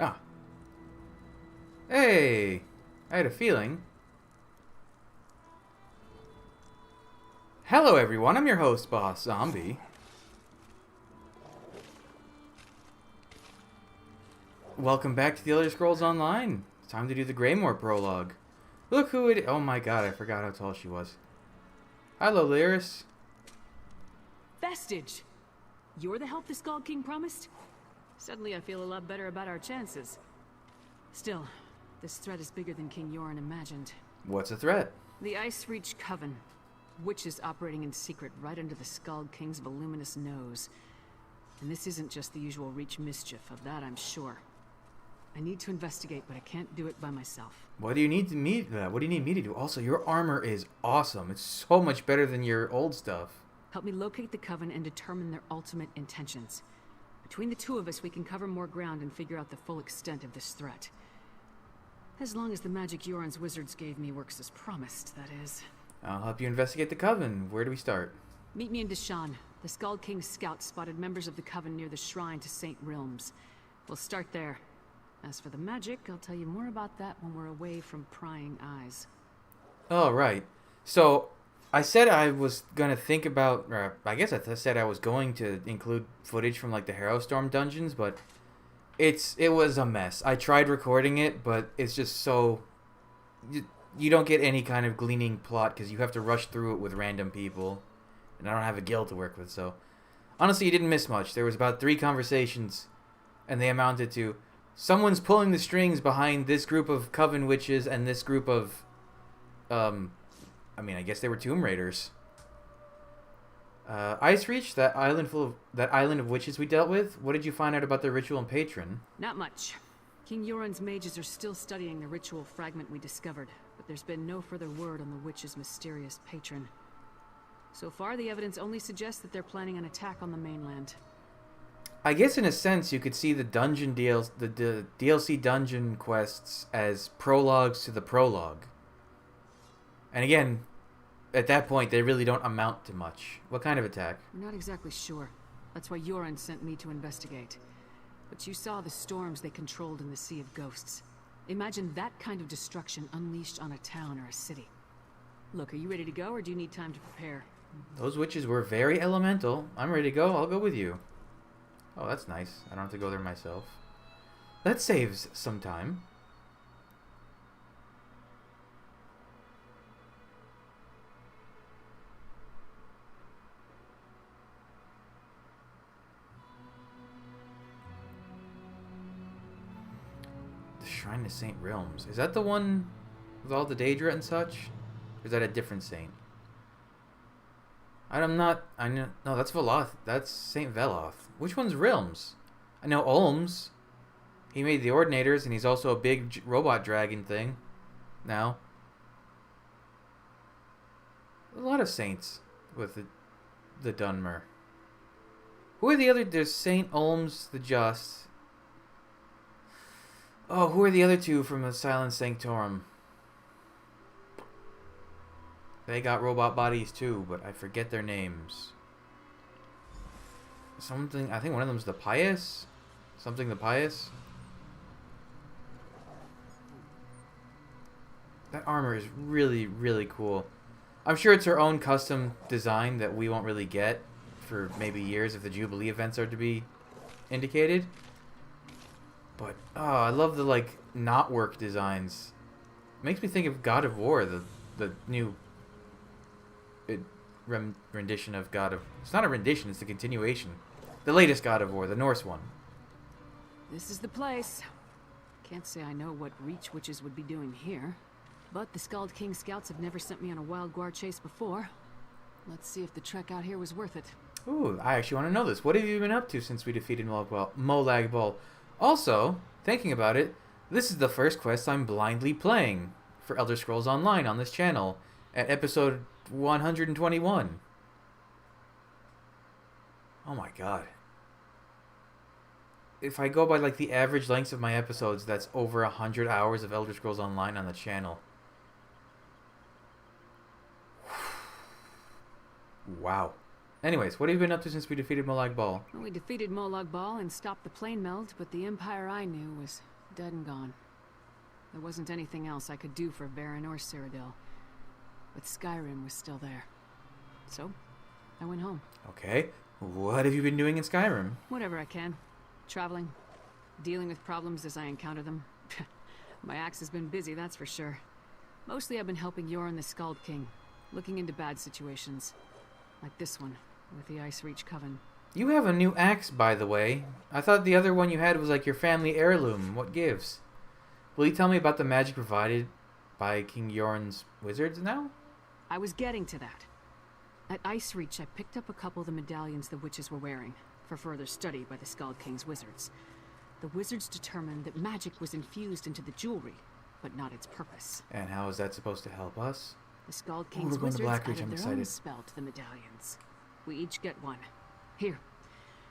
Ah. Hey! I had a feeling. Hello everyone, I'm your host, Boss Zombie. Welcome back to the Elder Scrolls Online. It's time to do the Greymoor prologue. Look who it... Oh my god, I forgot how tall she was. Hello, Lyris. Vestige! You're the help the Skald King promised? Suddenly I feel a lot better about our chances. Still, this threat is bigger than King Yoren imagined. What's the threat? The Ice-Reach Coven. Witches operating in secret right under the Skald King's voluminous nose. And this isn't just the usual Reach mischief, of that I'm sure. I need to investigate, but I can't do it by myself. What do you need me to do? Also, your armor is awesome. It's so much better than your old stuff. Help me locate the Coven and determine their ultimate intentions. Between the two of us, we can cover more ground and figure out the full extent of this threat. As long as the magic Yoren's wizards gave me works as promised, that is. I'll help you investigate the Coven. Where do we start? Meet me in Deshaan. The Skald King's scouts spotted members of the Coven near the shrine to St. Realms. We'll start there. As for the magic, I'll tell you more about that when we're away from prying eyes. Oh, right. So, I said I was going to think about... Or I guess I said I was going to include footage from, like, the Harrowstorm dungeons, but it was a mess. I tried recording it, but it's just so... You don't get any kind of gleaning plot because you have to rush through it with random people. And I don't have a guild to work with, so... Honestly, you didn't miss much. There was about 3 conversations, and they amounted to... Someone's pulling the strings behind this group of Coven witches and this group of... I mean, I guess they were Tomb Raiders. Ice-Reach, that island of witches we dealt with, what did you find out about their ritual and patron? Not much. King Yoren's mages are still studying the ritual fragment we discovered, but there's been no further word on the witch's mysterious patron. So far, the evidence only suggests that they're planning an attack on the mainland. I guess in a sense you could see the dungeon the DLC dungeon quests as prologues to the prologue. And again, at that point they really don't amount to much. What kind of attack? We're not exactly sure. That's why Yoren sent me to investigate. But you saw the storms they controlled in the Sea of Ghosts. Imagine that kind of destruction unleashed on a town or a city. Look, are you ready to go or do you need time to prepare? Those witches were very elemental. I'm ready to go. I'll go with you. Oh, that's nice. I don't have to go there myself. That saves some time. The Shrine to St. Realms. Is that the one with all the Daedra and such? Or is that a different saint? I know. No, that's Veloth. That's Saint Veloth. Which one's Realms? I know Olms. He made the Ordinators, and he's also a big robot dragon thing. Now. A lot of saints with the Dunmer. Who are the other? There's Saint Olms the Just. Oh, who are the other 2 from the Silent Sanctorum? They got robot bodies too, but I forget their names. Something, I think one of them's the Pious? Something the Pious? That armor is really, really cool. I'm sure it's her own custom design that we won't really get for maybe years if the Jubilee events are to be indicated. But, oh, I love the, like, knotwork designs. Makes me think of God of War, the new... rendition of God of... It's not a rendition, it's the continuation. The latest God of War, the Norse one. This is the place. Can't say I know what Reach witches would be doing here. But the Skald King scouts have never sent me on a wild guar chase before. Let's see if the trek out here was worth it. Ooh, I actually want to know this. What have you been up to since we defeated Molag Bal? Also, thinking about it, this is the first quest I'm blindly playing for Elder Scrolls Online on this channel at episode 121. Oh my god. If I go by like the average lengths of my episodes, that's over 100 hours of Elder Scrolls Online on the channel. Wow. Anyways, what have you been up to since we defeated Molag Bal? Well, we defeated Molag Bal and stopped the plane melt, but the empire I knew was Dead and gone. There wasn't anything else I could do for Varen or Cyrodiil. But Skyrim was still there. So, I went home. Okay. What have you been doing in Skyrim? Whatever I can. Traveling. Dealing with problems as I encounter them. My axe has been busy, that's for sure. Mostly I've been helping Yoren the Skald King. Looking into bad situations. Like this one, with the Ice Reach Coven. You have a new axe, by the way. I thought the other one you had was like your family heirloom. What gives? Will you tell me about the magic provided by King Yoren's wizards now? I was getting to that. At Ice Reach, I picked up a couple of the medallions the witches were wearing, for further study by the Skald King's wizards. The wizards determined that magic was infused into the jewelry, but not its purpose. And how is that supposed to help us? The Skald King's we're going to wizards BLACKREACH, added I'm their excited. own spell to the medallions. We each get one. Here.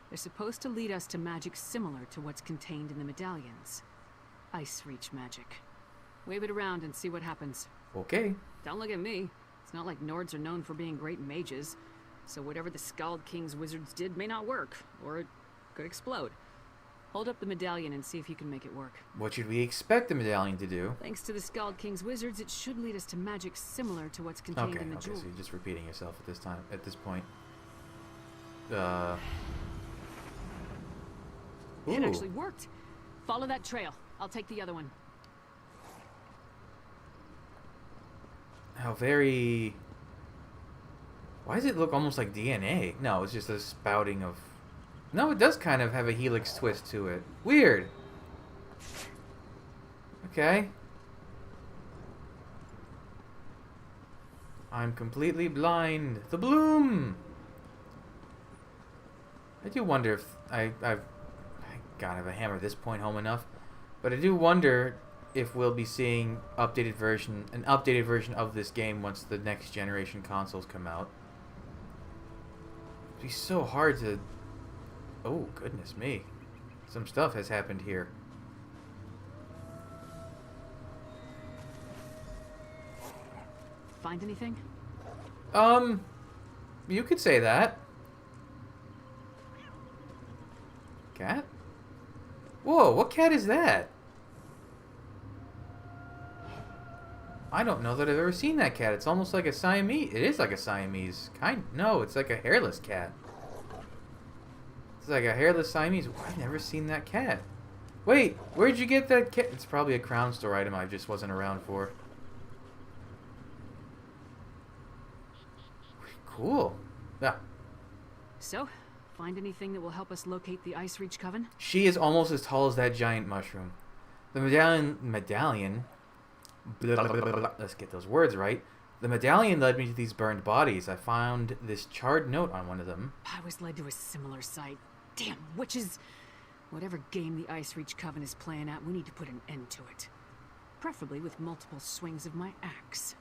They're supposed to lead us to magic similar to what's contained in the medallions. Ice Reach magic. Wave it around and see what happens. Okay. Don't look at me. It's not like Nords are known for being great mages. So whatever the Skald King's wizards did may not work, or it could explode. Hold up the medallion and see if you can make it work. What should we expect the medallion to do? Thanks to the Skald King's wizards, it should lead us to magic similar to what's contained in the Okay, jewel. so you're just repeating yourself at this point. It Ooh. actually worked. Follow that trail. I'll take the other one. How very... Why does it look almost like DNA? No, it's just a spouting of... No, it does kind of have a helix twist to it. Weird. Okay. I'm completely blind. The bloom! I do wonder if... I gotta have a hammer at this point home enough. But I do wonder if we'll be seeing an updated version of this game once the next generation consoles come out. It'd be so hard to... Oh, goodness me. Some stuff has happened here. Find anything? You could say that. Cat? Whoa, what cat is that? I don't know that I've ever seen that cat. It's almost like a Siamese. It is like a Siamese. No, it's like a hairless cat. It's like a hairless Siamese. I've never seen that cat. Wait, where'd you get that cat? It's probably a Crown Store item I just wasn't around for. Cool. Yeah. So, find anything that will help us locate the Ice Reach Coven? She is almost as tall as that giant mushroom. The medallion... Let's get those words right. The medallion led me to these burned bodies. I found this charred note on one of them. I was led to a similar sight. Damn witches! Whatever game the Ice Reach Coven is playing at, we need to put an end to it. Preferably with multiple swings of my axe.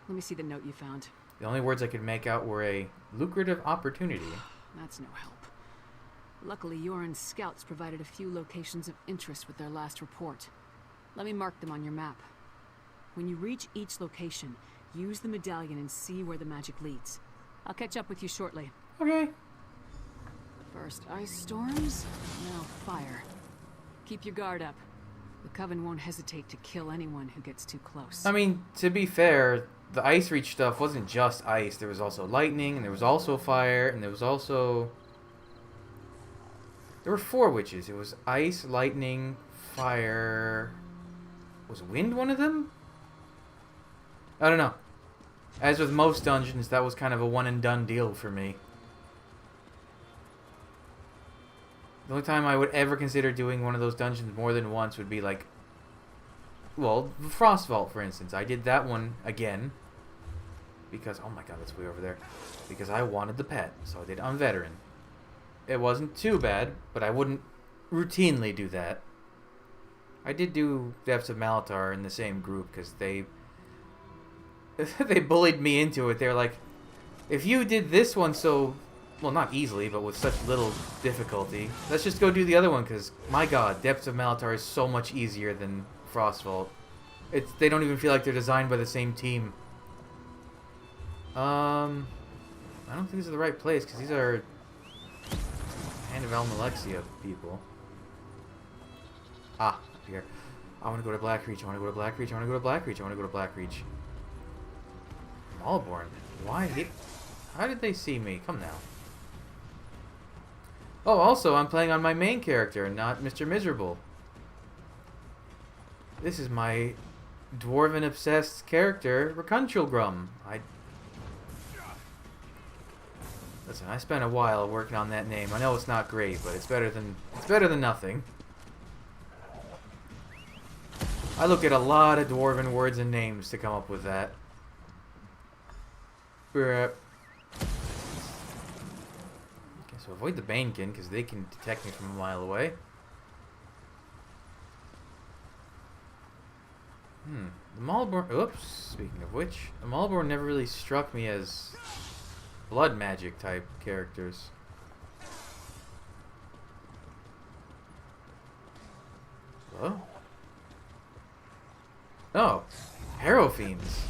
Let me see the note you found. The only words I could make out were a lucrative opportunity. That's no help. Luckily, Yoren's scouts provided a few locations of interest with their last report. Let me mark them on your map. When you reach each location, use the medallion and see where the magic leads. I'll catch up with you shortly. Okay. First ice storms, now fire. Keep your guard up. The Coven won't hesitate to kill anyone who gets too close. I mean, to be fair, the Ice Reach stuff wasn't just ice. There was also lightning, and there was also fire, and there was also... There were 4 witches. It was ice, lightning, fire... Was wind one of them? I don't know. As with most dungeons, that was kind of a one-and-done deal for me. The only time I would ever consider doing one of those dungeons more than once would be like... Well, Frost Vault, for instance. I did that one again. Because... Oh my god, that's way over there. Because I wanted the pet. So I did on Veteran. It wasn't too bad, but I wouldn't routinely do that. I did do Depths of Malatar in the same group because they bullied me into it. They're like, if you did this one so, well, not easily, but with such little difficulty, let's just go do the other one because, my god, Depths of Malatar is so much easier than Frostvault. They don't even feel like they're designed by the same team. I don't think this is the right place because these are Hand of Almalexia people. Ah, up here. I want to go to BLACKREACH. I want to go to BLACKREACH. I want to go to BLACKREACH. I want to go to BLACKREACH. Malborn. Why? How did they see me? Come now. Oh, also, I'm playing on my main character, not Mr. Miserable. This is my dwarven-obsessed character, Rakunchulgrum. Listen, I spent a while working on that name. I know it's not great, but it's better than nothing. I look at a lot of dwarven words and names to come up with that. Okay, so avoid the Banekin, because they can detect me from a mile away. The Malborn... Oops, speaking of which, the Malborn never really struck me as blood magic type characters. Hello? Oh, Harrow Fiends.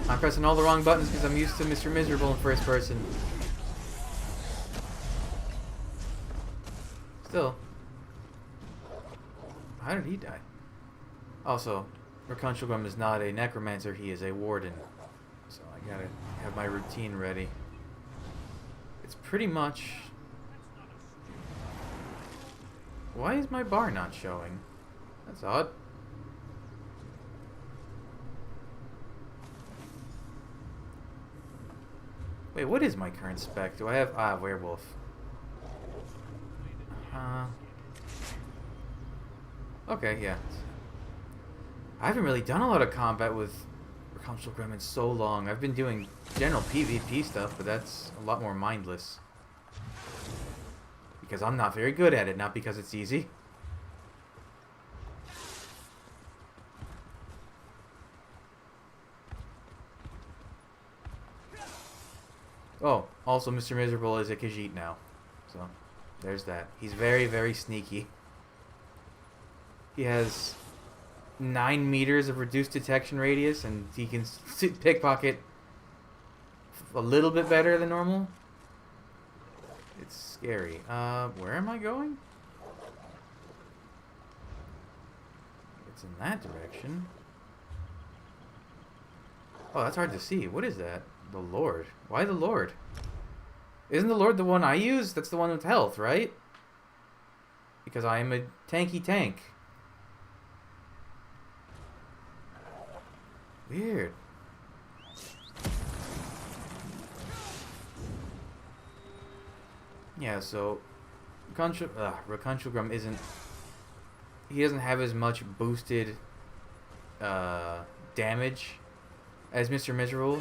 I'm pressing all the wrong buttons because I'm used to Mr. Miserable in first person. Still. How did he die? Also, Rakunchulgrum is not a necromancer, he is a warden. So I gotta have my routine ready. It's pretty much... Why is my bar not showing? That's odd. Wait, what is my current spec? Do I have... Ah, werewolf. Okay, yeah. I haven't really done a lot of combat with Rakunchulgrum in so long. I've been doing general PvP stuff, but that's a lot more mindless. Because I'm not very good at it, not because it's easy. Oh, also Mr. Miserable is a Khajiit now. So, there's that. He's very, very sneaky. He has 9 meters of reduced detection radius, and he can pickpocket a little bit better than normal. It's scary. Where am I going? It's in that direction. Oh, that's hard to see. What is that? The Lord. Why the Lord? Isn't the Lord the one I use? That's the one with health, right? Because I am a tanky tank. Weird. Yeah, so Rakunchulgrum isn't... He doesn't have as much boosted damage as Mr. Miserable,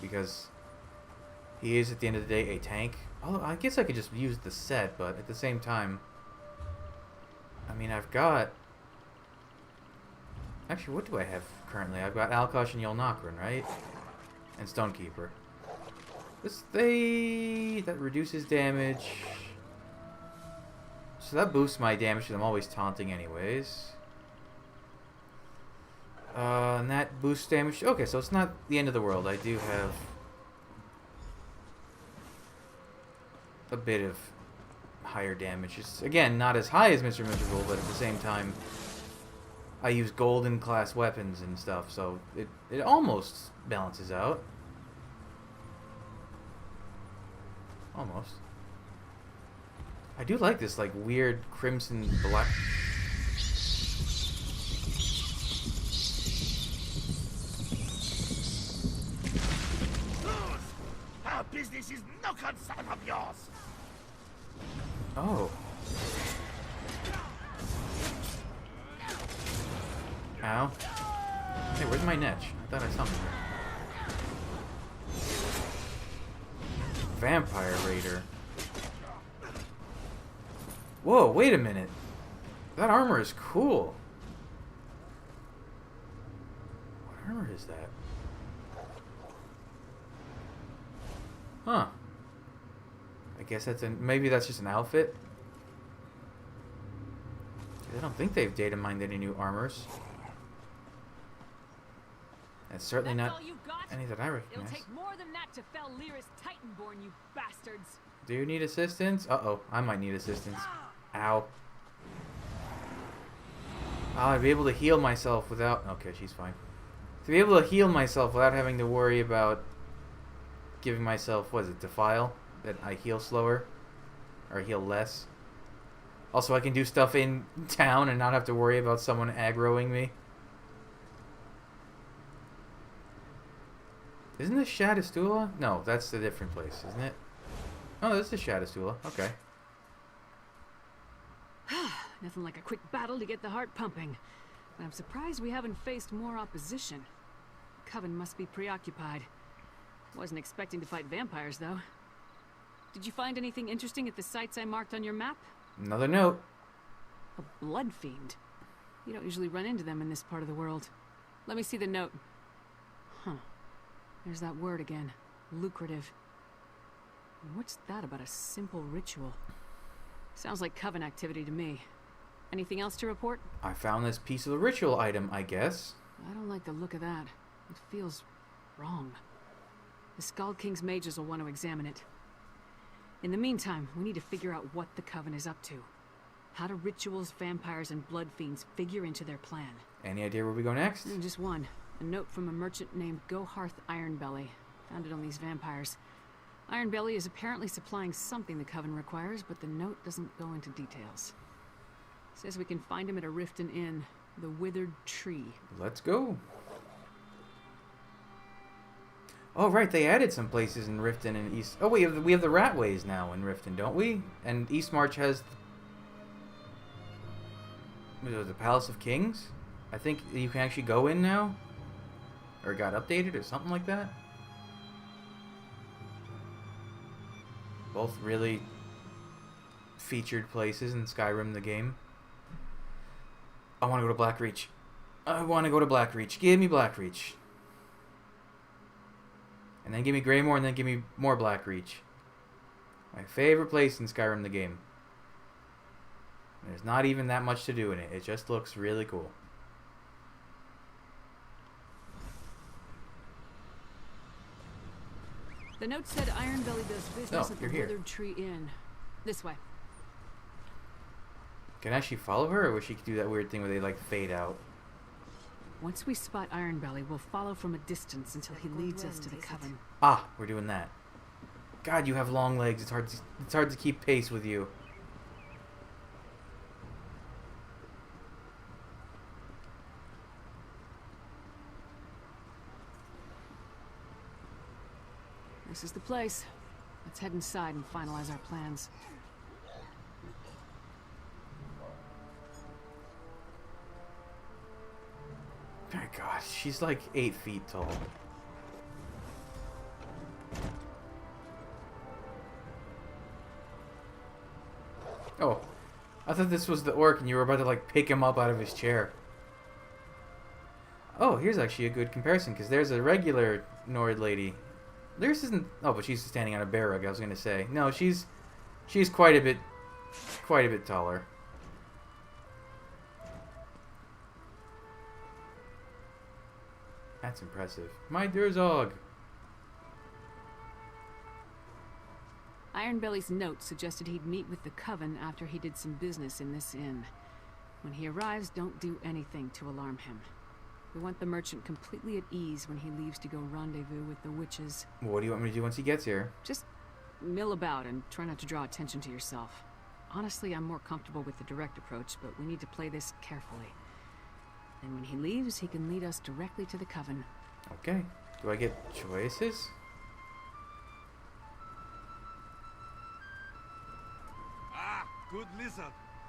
because he is, at the end of the day, a tank. Although, I guess I could just use the set, but at the same time... I mean, I've got... Actually, what do I have currently? I've got Alkosh and Yolnakran, right? And Stonekeeper. That reduces damage. So that boosts my damage because I'm always taunting anyways. And that boosts damage. Okay, so it's not the end of the world. I do have a bit of higher damage. It's, again, not as high as Mr. Miserable, but at the same time, I use golden class weapons and stuff, so it almost balances out. Almost. I do like this, like, weird crimson black... Our business is no concern of yours. Oh. Ow. Hey, where's my niche? I thought I summoned her. Vampire Raider. Whoa, wait a minute. That armor is cool. What armor is that? Huh. I guess that's maybe that's just an outfit. I don't think they've data mined any new armors. That's certainly not any that I recognize. It'll take more than that to fell Lyra's Titanborn, you bastards. Do you need assistance? Uh-oh, I might need assistance. Ow. I'd be able to heal myself without... Okay, she's fine. To be able to heal myself without having to worry about giving myself, what is it, Defile? That I heal slower? Or heal less? Also, I can do stuff in town and not have to worry about someone aggroing me. Isn't this Shadastula? No, that's a different place, isn't it? Oh, this is Shadastula. Okay. Nothing like a quick battle to get the heart pumping. But I'm surprised we haven't faced more opposition. Coven must be preoccupied. Wasn't expecting to fight vampires, though. Did you find anything interesting at the sites I marked on your map? Another note. A blood fiend. You don't usually run into them in this part of the world. Let me see the note. Huh. There's that word again. Lucrative. What's that about a simple ritual? Sounds like Coven activity to me. Anything else to report? I found this piece of the ritual item, I guess. I don't like the look of that. It feels wrong. The Skald King's mages will want to examine it. In the meantime, we need to figure out what the Coven is up to. How do rituals, vampires, and blood fiends figure into their plan? Any idea where we go next? Just one. A note from a merchant named Goharth Ironbelly. Found it on these vampires. Ironbelly is apparently supplying something the Coven requires, but the note doesn't go into details. Says we can find him at a Riften Inn, the Withered Tree. Let's go. Oh, right, they added some places in Riften and East... Oh, we have the Ratways now in Riften, don't we? And Eastmarch has... What was it, the Palace of Kings? I think you can actually go in now? Or got updated or something like that? Both really featured places in Skyrim the game. I want to go to BLACKREACH. I want to go to BLACKREACH. Give me BLACKREACH. And then give me Greymoor, and then give me more BLACKREACH. My favorite place in Skyrim the game. There's not even that much to do in it. It just looks really cool. The note said Ironbelly does business at the you're here. Withered Tree Inn. This way. Can I actually follow her, or will she do that weird thing where they, like, fade out? Once we spot Ironbelly, we'll follow from a distance until he leads us to the Coven. Ah, we're doing that. God, you have long legs. It's hard to keep pace with you. This is the place. Let's head inside and finalize our plans. My God, she's like 8 feet tall. Oh, I thought this was the orc and you were about to like pick him up out of his chair. Oh, here's actually a good comparison because there's a regular Nord lady. Theirs isn't. Oh, but she's standing on a bear rug. I was gonna say no. She's quite a bit taller. That's impressive. My Durzog. Ironbelly's note suggested he'd meet with the Coven after he did some business in this inn. When he arrives, don't do anything to alarm him. We want the merchant completely at ease when he leaves to go rendezvous with the witches. What do you want me to do once he gets here? Just mill about and try not to draw attention to yourself. Honestly, I'm more comfortable with the direct approach, but we need to play this carefully. And when he leaves, he can lead us directly to the Coven. Okay. Do I get choices? Ah, good lizard.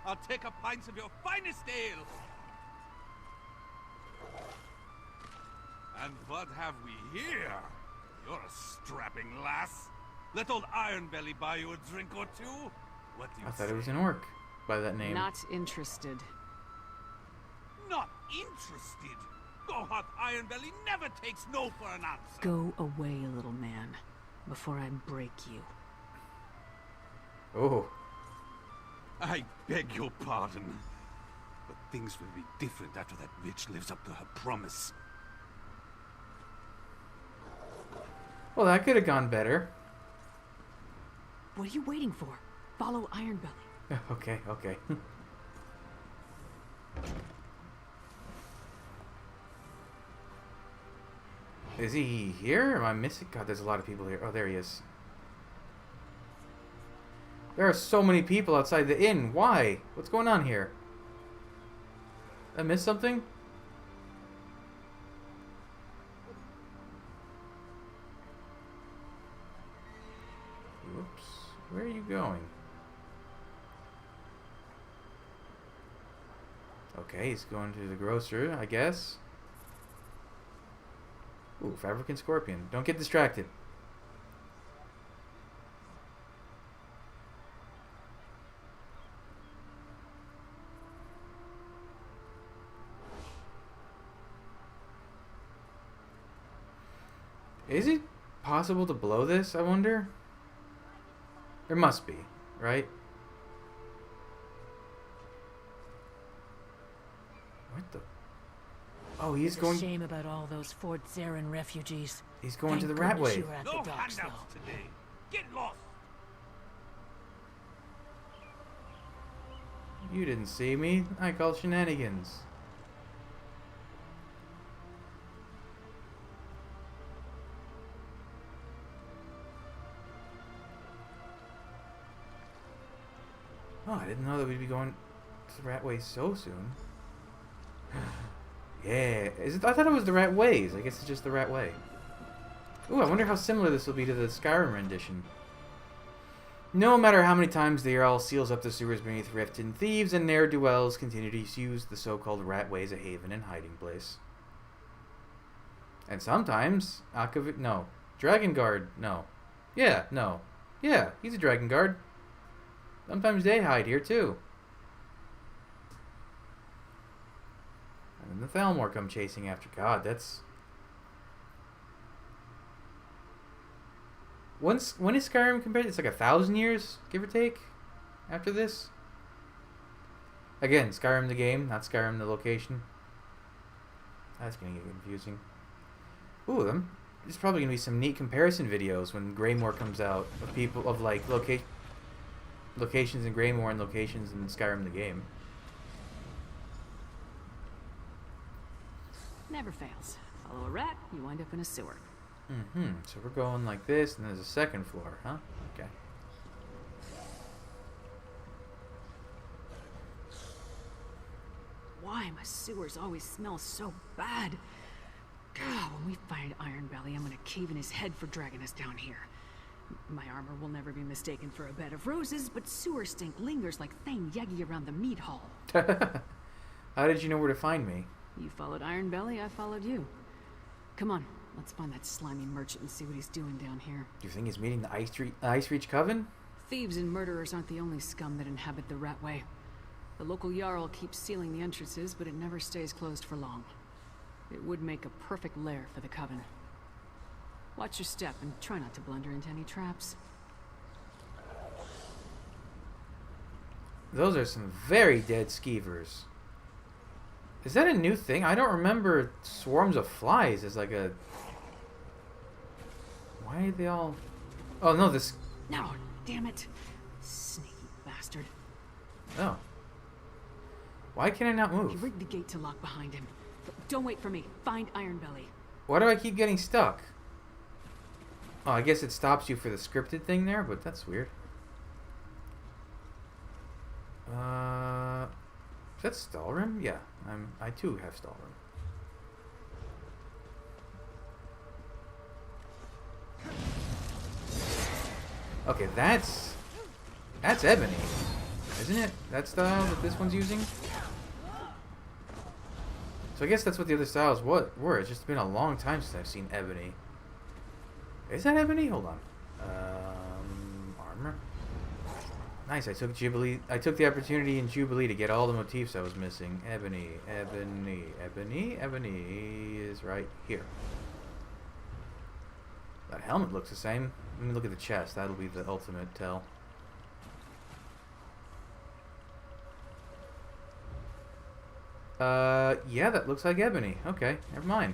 I'll take a pint of your finest ale. And what have we here? You're a strapping lass. Let old Ironbelly buy you a drink or two. What do you I thought say? it was an orc by that name. Not interested. Not interested. Goharth Ironbelly never takes no for an answer. Go away, little man, before I break you. Oh. I beg your pardon. But things will be different after that bitch lives up to her promise. Well, that could have gone better. What are you waiting for? Follow Ironbelly. Okay, okay. Is he here? Am I missing? God, there's a lot of people here. Oh, there he is. There are so many people outside the inn. Why? What's going on here? I missed something? Whoops. Where are you going? Okay, he's going to the grocer, I guess. Ooh, fabric and scorpion. Don't get distracted. Is it possible to blow this, I wonder? There must be, right? What the? Oh, he's going. Shame about all those Fort Zarin refugees. He's going to Thank the Ratway. goodness you were at No the docks, handouts though. today. Get lost. You didn't see me. I called shenanigans. Oh, I didn't know that we'd be going to the Ratway so soon. Yeah, is it? I thought it was the Ratways. I guess it's just the Ratway. Ooh, I wonder how similar this will be to the Skyrim rendition. No matter how many times the Jarl seals up the sewers beneath Riften, thieves and ne'er-do-wells continue to use the so-called Ratway as a haven and hiding place. And sometimes, no. Dragonguard, no. Yeah, no. Yeah, he's a Dragonguard. Sometimes they hide here, too. And then the Thalmor come chasing after. God, that's... When is Skyrim compared? It's like 1,000 years, give or take, after this. Again, Skyrim the game, not Skyrim the location. That's gonna get confusing. Ooh, there's probably gonna be some neat comparison videos when Greymoor comes out of people of like locations in Greymoor and locations in Skyrim the game. Never fails. Follow a rat, you wind up in a sewer. So we're going like this, and there's a second floor, huh? Okay. Why my sewers always smell so bad? God, when we find Ironbelly, I'm gonna cave in his head for dragging us down here. My armor will never be mistaken for a bed of roses, but sewer stink lingers like Thane Yegi around the mead hall. How did you know where to find me? You followed Ironbelly, I followed you. Come on, let's find that slimy merchant and see what he's doing down here. Do you think he's meeting the Ice Reach Coven? Thieves and murderers aren't the only scum that inhabit the Ratway. The local Jarl keeps sealing the entrances, but it never stays closed for long. It would make a perfect lair for the Coven. Watch your step and try not to blunder into any traps. Those are some very dead skeevers. Is that a new thing? I don't remember swarms of flies as like a... Why are they all... Oh, no, this... No, damn it. Sneaky bastard. Oh. Why can I not You move? rigged the gate to lock behind him. Don't wait for me. Find Ironbelly. Why do I keep getting stuck? Oh, I guess it stops you for the scripted thing there, but that's weird. Is that Stalrim? Yeah, I too have Stalrim. Okay, that's ebony, isn't it? That style that this one's using. So I guess that's what the other styles were. It's just been a long time since I've seen ebony. Is that ebony? Hold on. Armor. Nice. I took Jubilee. I took the opportunity in Jubilee to get all the motifs I was missing. Ebony, ebony, ebony, ebony is right here. That helmet looks the same. Let me look at the chest. That'll be the ultimate tell. Yeah, that looks like ebony. Okay, never mind.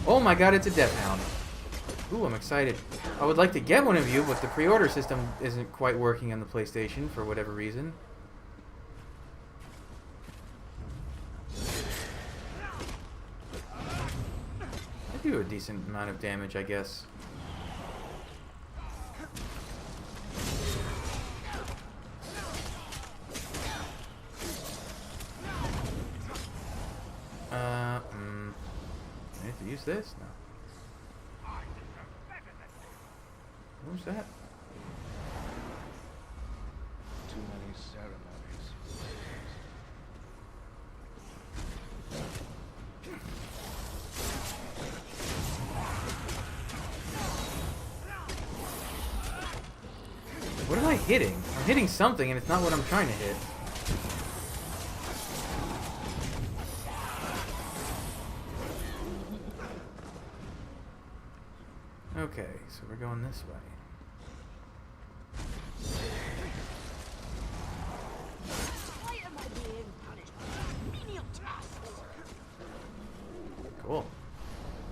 Oh my god, it's a death hound. Ooh, I'm excited. I would like to get one of you, but the pre-order system isn't quite working on the PlayStation for whatever reason. I do a decent amount of damage, I guess. I need to use this? No. Who's that? Too many ceremonies. What am I hitting? I'm hitting something and it's not what I'm trying to hit. Okay, so we're going this way. Why am I being punished? Menial tasks. Cool.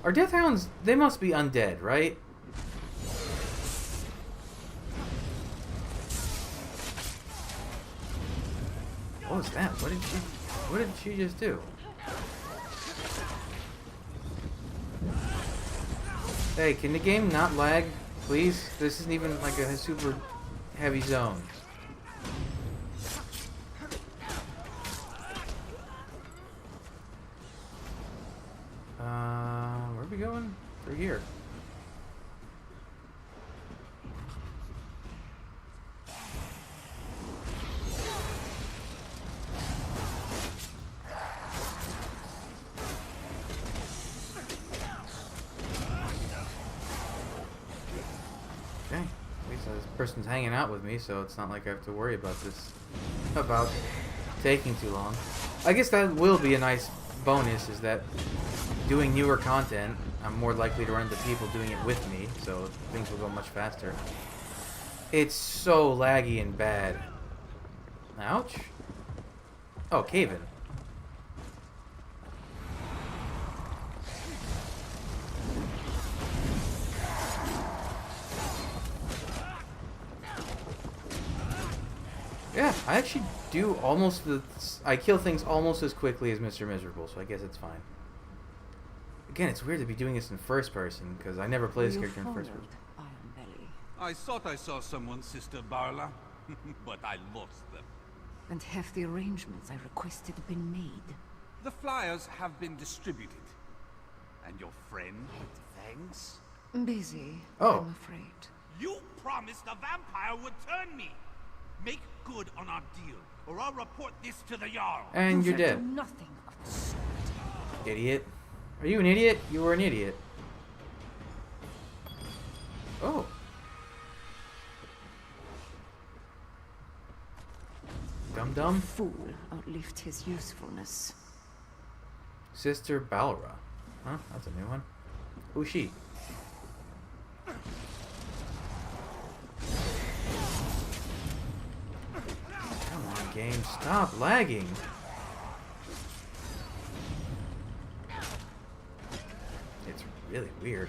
Are death hounds, they must be undead, right? What was that? What did she just do? Hey, can the game not lag, please? This isn't even like a super heavy zone. Where are we going? Through here. Okay, at least this person's hanging out with me, so it's not like I have to worry about this, about taking too long. I guess that will be a nice bonus, is that doing newer content, I'm more likely to run into people doing it with me, so things will go much faster. It's so laggy and bad. Ouch. Oh, cave-in. Yeah, I actually do almost I kill things almost as quickly as Mr. Miserable, so I guess it's fine. Again, it's weird to be doing this in first person, because I never play this character in first person. I thought I saw someone, Sister Barla, but I lost them. And have the arrangements I requested been made? The flyers have been distributed. And your friend, thanks? Busy, Oh. I'm afraid. You promised the vampire would turn me. Make good on our deal, or I'll report this to the Jarl. And you're You shall dead. do nothing of the sort. Idiot. Are you an idiot? You were an idiot. Oh. Dum-dum. Fool outlived his usefulness. Sister Balra. Huh? That's a new one. Who's she? Come on, game. Stop lagging. It's really weird.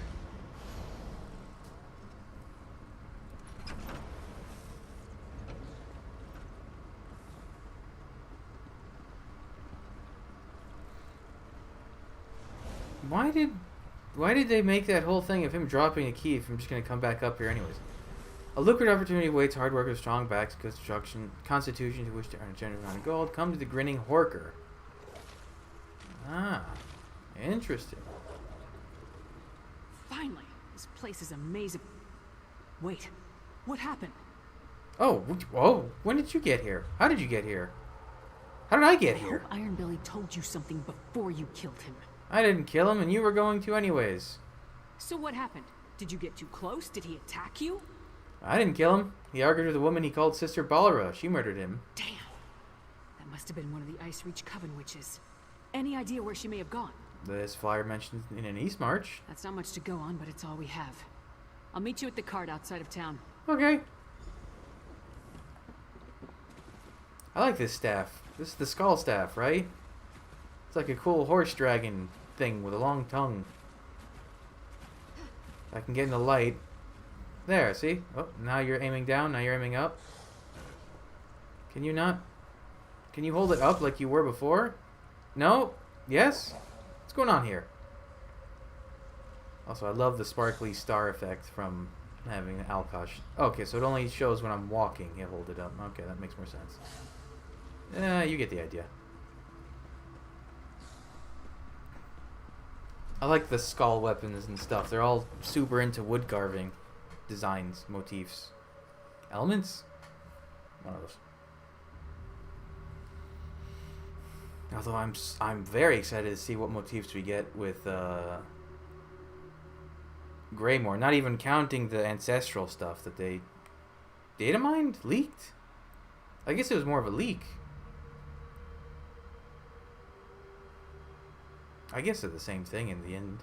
Why did they make that whole thing of him dropping a key if I'm just going to come back up here anyways? A lucrative opportunity awaits hard workers, strong backs, constitution to wish to earn a generous amount of gold. Come to the grinning Horker. Ah, interesting. Finally, this place is amazing. Wait, what happened? Oh, whoa! When did you get here? How did you get here? How did I get I here? hope Iron Belly told you something before you killed him. I didn't kill him, and you were going to anyways. So what happened? Did you get too close? Did he attack you? I didn't kill him. He argued with a woman he called Sister Balra. She murdered him. Damn. That must have been one of the Ice Reach Coven witches. Any idea where she may have gone? This flyer mentions in an East March. That's not much to go on, but it's all we have. I'll meet you at the cart outside of town. Okay. I like this staff. This is the skull staff, right? It's like a cool horse dragon thing with a long tongue. I can get in the light. There, see? Oh, now you're aiming down, now you're aiming up. Can you not? Can you hold it up like you were before? No? Yes? What's going on here? Also, I love the sparkly star effect from having an Alkosh. Okay, so it only shows when I'm walking. You hold it up. Okay, that makes more sense. You get the idea. I like the skull weapons and stuff. They're all super into wood carving designs, motifs, elements. One of those. Although I'm very excited to see what motifs we get with Greymoor. Not even counting the ancestral stuff that they data mined, leaked. I guess it was more of a leak. I guess they're the same thing in the end.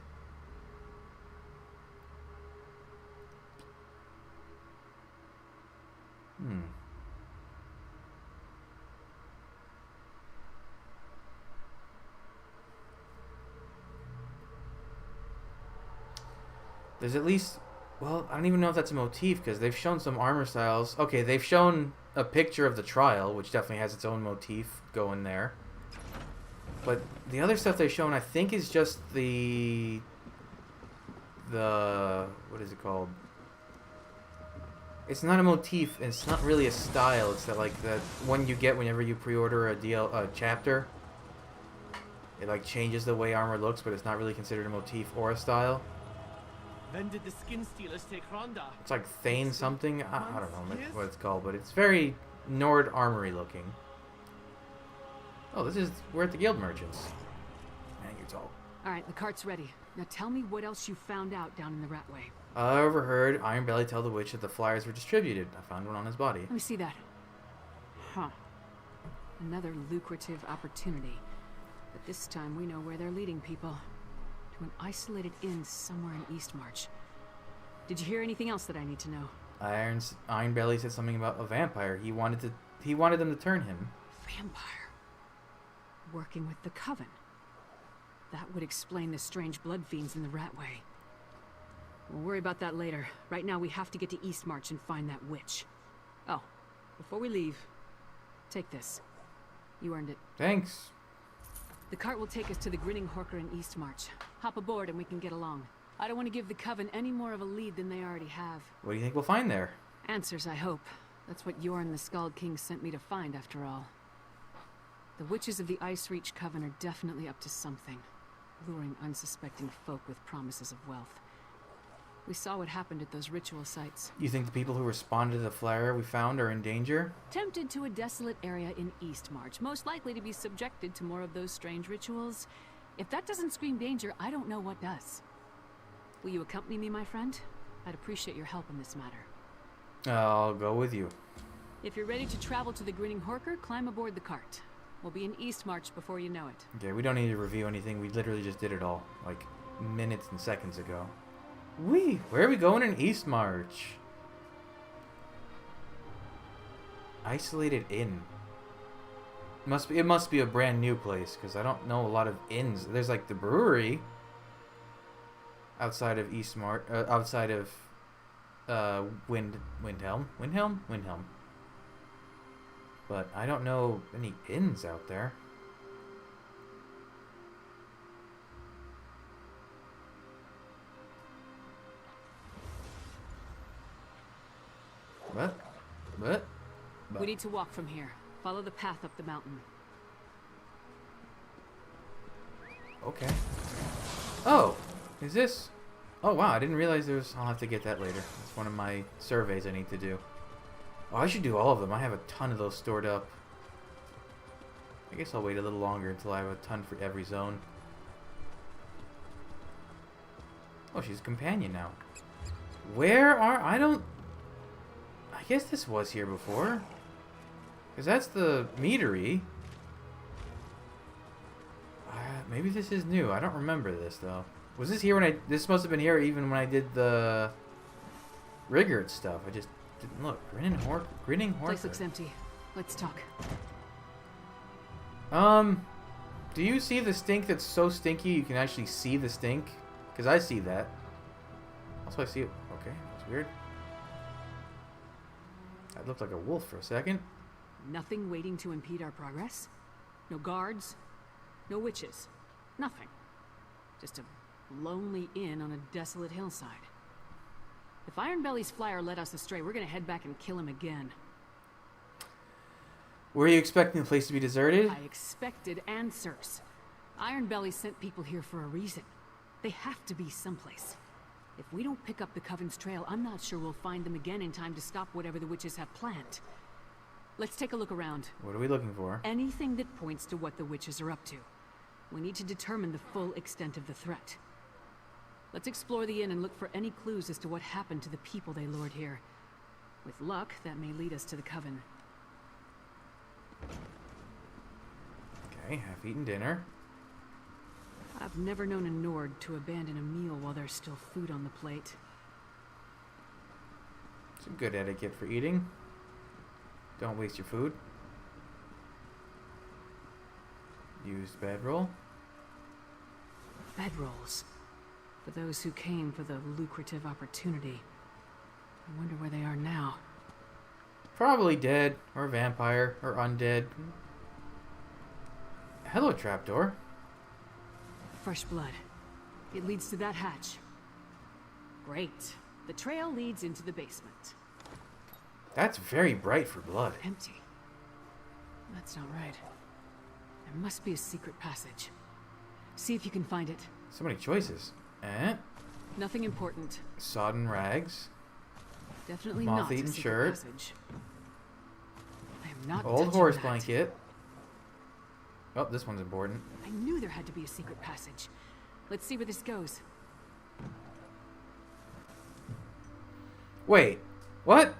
There's at least, well, I don't even know if that's a motif because they've shown some armor styles. Okay, they've shown a picture of the trial, which definitely has its own motif going there. But the other stuff they've shown, I think, is just the what is it called? It's not a motif. It's not really a style. It's that like that one you get whenever you pre-order a chapter. It like changes the way armor looks, but it's not really considered a motif or a style. When did the skin stealers take Ronda? It's like Thane something. I don't know what it's called, but it's very Nord armory looking. Oh, we're at the guild merchants. Man, you're tall. Alright, the cart's ready. Now tell me what else you found out down in the Ratway. I overheard Ironbelly tell the witch that the flyers were distributed. I found one on his body. Let me see that. Huh. Another lucrative opportunity. But this time we know where they're leading people. To an isolated inn somewhere in Eastmarch. Did you hear anything else that I need to know? Ironbelly said something about a vampire. He wanted them to turn him. Vampire? Working with the Coven. That would explain the strange blood fiends in the Ratway. We'll worry about that later. Right now we have to get to Eastmarch and find that witch. Oh, before we leave, take this. You earned it. Thanks. The cart will take us to the Grinning Horker in Eastmarch. Hop aboard and we can get along. I don't want to give the Coven any more of a lead than they already have. What do you think we'll find there? Answers, I hope. That's what Yorn the Skald King sent me to find, after all. The witches of the Ice Reach Coven are definitely up to something, luring unsuspecting folk with promises of wealth. We saw what happened at those ritual sites. You think the people who responded to the flare we found are in danger? Tempted to a desolate area in Eastmarch, most likely to be subjected to more of those strange rituals. If that doesn't scream danger, I don't know what does. Will you accompany me, my friend? I'd appreciate your help in this matter. I'll go with you. If you're ready to travel to the Grinning Horker, climb aboard the cart. We'll be in Eastmarch before you know it. Okay, we don't need to review anything. We literally just did it all, like, minutes and seconds ago. Where are we going in Eastmarch? Isolated Inn. It must be a brand new place, because I don't know a lot of inns. There's, like, the brewery outside of Eastmarch, outside of Windhelm. But I don't know any inns out there. What? We need to walk from here. Follow the path up the mountain. Okay. Oh, is this? Oh wow, I didn't realize there was. I'll have to get that later. It's one of my surveys I need to do. Oh, I should do all of them. I have a ton of those stored up. I guess I'll wait a little longer until I have a ton for every zone. Oh, she's a companion now. I guess this was here before. Because that's the meadery. Maybe this is new. I don't remember this, though. Was this here when this must have been here even when I did the Rigard stuff. I just didn't look. Grinning Horker. Place looks empty. Let's talk. Do you see the stink that's so stinky you can actually see the stink? Because I see that. Also, I see it. Okay, that's weird. That looked like a wolf for a second. Nothing waiting to impede our progress? No guards? No witches? Nothing. Just a lonely inn on a desolate hillside. If Ironbelly's flyer led us astray, we're gonna head back and kill him again. Were you expecting the place to be deserted? I expected answers. Ironbelly sent people here for a reason. They have to be someplace. If we don't pick up the Coven's trail, I'm not sure we'll find them again in time to stop whatever the witches have planned. Let's take a look around. What are we looking for? Anything that points to what the witches are up to. We need to determine the full extent of the threat. Let's explore the inn and look for any clues as to what happened to the people they lured here. With luck, that may lead us to the Coven. Okay, half-eaten dinner. I've never known a Nord to abandon a meal while there's still food on the plate. Some good etiquette for eating. Don't waste your food. Used bedroll. Bedrolls. For those who came for the lucrative opportunity. I wonder where they are now. Probably dead, or vampire, or undead. Hello, trapdoor. Fresh blood. It leads to that hatch. Great. The trail leads into the basement. That's very bright for blood. Empty. That's not right. There must be a secret passage. See if you can find it. So many choices. Nothing important. Sodden rags. Definitely not a Moth-eaten secret shirt. passage. I am not Old touching horse that. blanket. Oh, this one's important. I knew there had to be a secret passage. Let's see where this goes. Wait, what?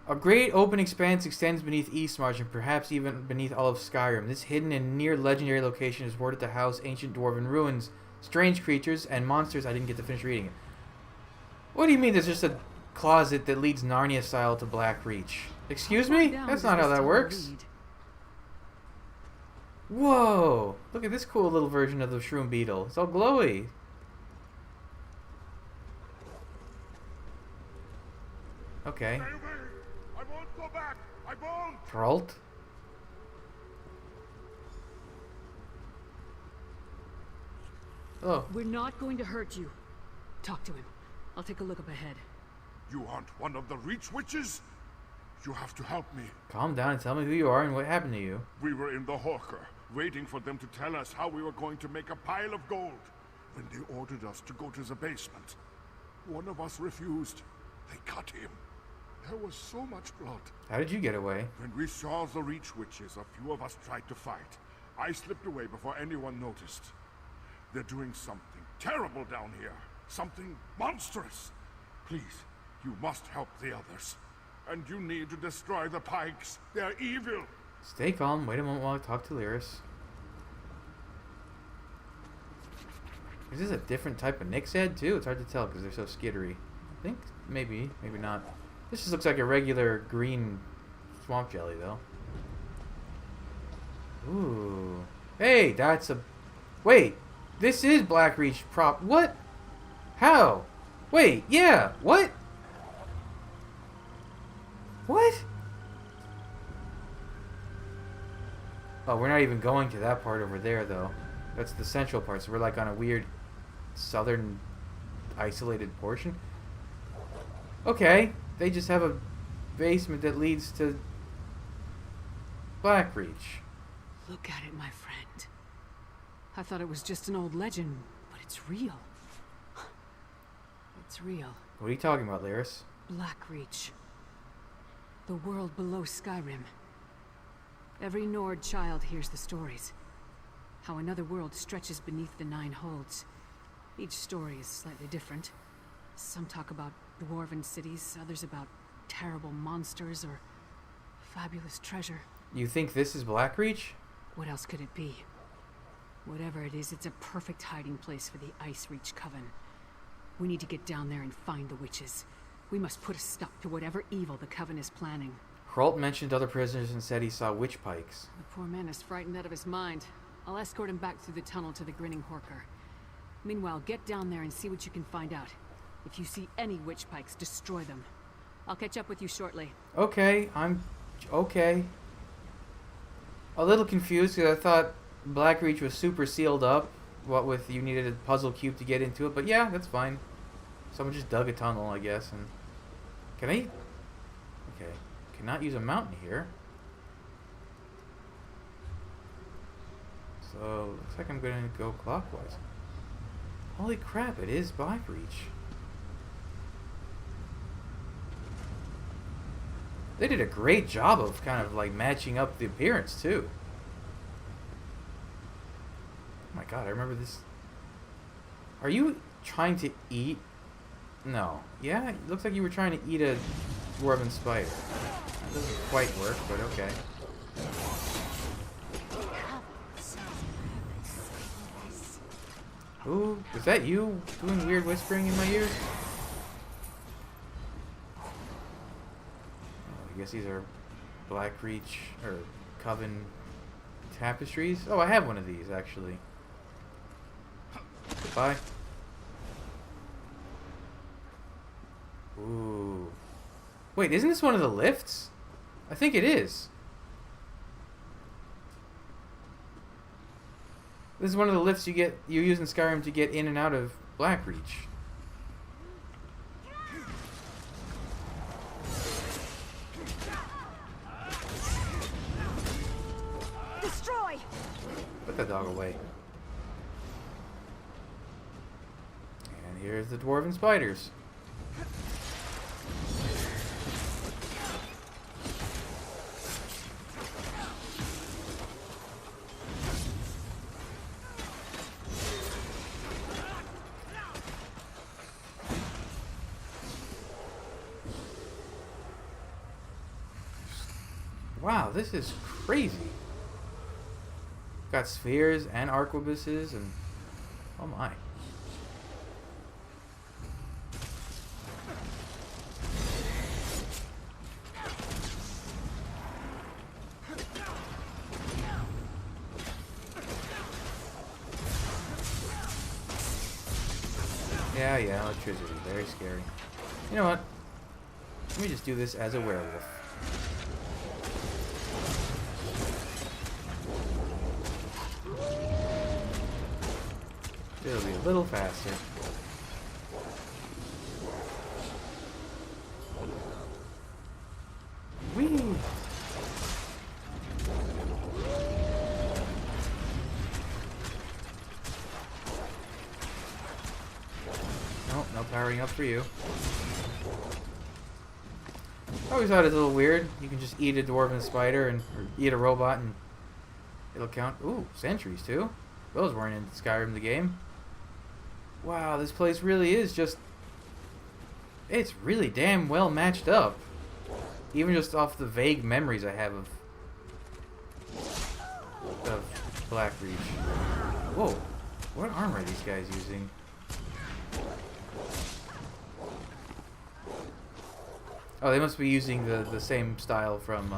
A great open expanse extends beneath Eastmarch and perhaps even beneath all of Skyrim. This hidden and near legendary location is worded to house ancient dwarven ruins, strange creatures, and monsters. I didn't get to finish reading it. What do you mean there's just a closet that leads Narnia style to Blackreach? Excuse me? That's not how that works. Whoa! Look at this cool little version of the shroom beetle. It's all glowy. Okay. Stay away! I won't go back! I won't! Geralt? Oh. We're not going to hurt you. Talk to him. I'll take a look up ahead. You aren't one of the Reach Witches? You have to help me. Calm down and tell me who you are and what happened to you. We were in the Hawker, waiting for them to tell us how we were going to make a pile of gold. When they ordered us to go to the basement, one of us refused. They cut him. There was so much blood. How did you get away? When we saw the Reach Witches, a few of us tried to fight. I slipped away before anyone noticed. They're doing something terrible down here. Something monstrous. Please, you must help the others. And you need to destroy the pikes. They're evil. Stay calm. Wait a moment while I talk to Lyris. Is this a different type of Nyx head too? It's hard to tell because they're so skittery. I think maybe, maybe not. This just looks like a regular green swamp jelly though. Ooh. Hey, that's a... Wait. This is Blackreach prop... What? How? Wait, yeah. What? What? Oh, we're not even going to that part over there, though. That's the central part, so we're like on a weird southern isolated portion. Okay, they just have a basement that leads to Blackreach. Look at it, my friend. I thought it was just an old legend, but it's real. It's real. What are you talking about, Lyris? Blackreach. The world below Skyrim. Every Nord child hears the stories. How another world stretches beneath the Nine Holds. Each story is slightly different. Some talk about dwarven cities, others about terrible monsters or fabulous treasure. You think this is Blackreach? What else could it be? Whatever it is, it's a perfect hiding place for the Ice Reach Coven. We need to get down there and find the witches. We must put a stop to whatever evil the Coven is planning. Hralt mentioned other prisoners and said he saw witch pikes. The poor man is frightened out of his mind. I'll escort him back through the tunnel to the Grinning Horker. Meanwhile, get down there and see what you can find out. If you see any witch pikes, destroy them. I'll catch up with you shortly. Okay, okay. A little confused because I thought BLACKREACH was super sealed up. What with you needed a puzzle cube to get into it, but yeah, that's fine. Someone just dug a tunnel, I guess, and... Can I... Okay. Cannot use a mountain here. So, looks like I'm gonna go clockwise. Holy crap, it is BLACKREACH. They did a great job of kind of like matching up the appearance, too. Oh my god, I remember this. Are you trying to eat? No. Yeah, it looks like you were trying to eat a dwarven spider. That doesn't quite work, but okay. Ooh, was that you doing weird whispering in my ears? Oh, I guess these are BLACKREACH or Coven tapestries. Oh, I have one of these actually. Goodbye. Ooh. Wait, isn't this one of the lifts? I think it is. This is one of the lifts you use in Skyrim to get in and out of BLACKREACH. Destroy! Put that dog away. And here's the dwarven spiders. Wow, this is crazy. Got spheres and arquebuses and... Oh my. Yeah, electricity. Very scary. You know what? Let me just do this as a werewolf. It'll be a little faster. Whee! Nope, no powering up for you. I always thought it was a little weird. You can just eat a dwarven spider or eat a robot and it'll count. Ooh, sentries too. Those weren't in Skyrim the game. Wow, this place really is just... It's really damn well matched up. Even just off the vague memories I have of BLACKREACH. Whoa, what armor are these guys using? Oh, they must be using the same style from,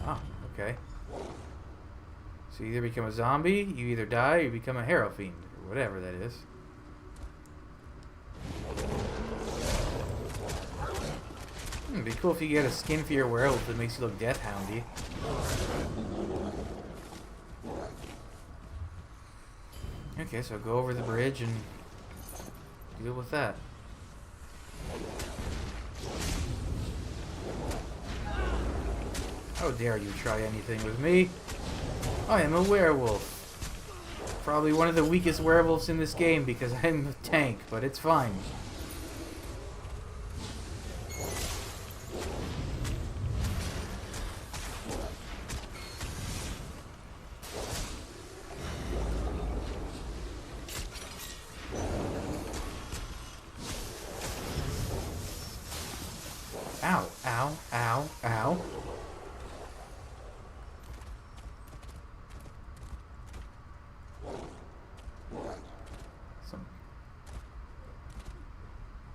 Oh, okay. So you either become a zombie, you either die, or you become a Harrow Fiend, or whatever that is. It'd be cool if you get a skin for your werewolf that makes you look death houndy. Okay, so go over the bridge and deal with that. How dare you try anything with me? I am a werewolf. Probably one of the weakest werewolves in this game because I'm a tank, but it's fine. Ow, ow, ow, ow.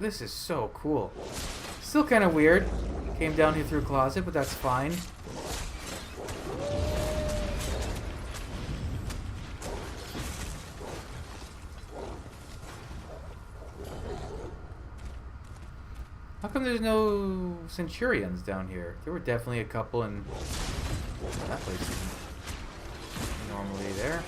This is so cool. Still kind of weird. Came down here through a closet, but that's fine. come there's no Centurions down here? There were definitely a couple in that place. Isn't normally there.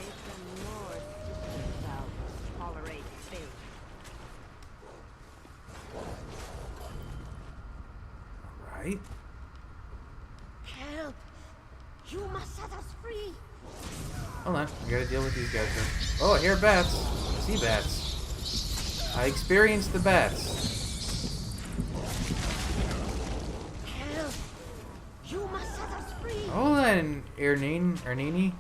Right. Help! You must set us free! Hold on, we gotta deal with these guys first. Oh, I hear bats. I see bats. I experienced the bats. Help! You must set us free! Hold on, Ernini.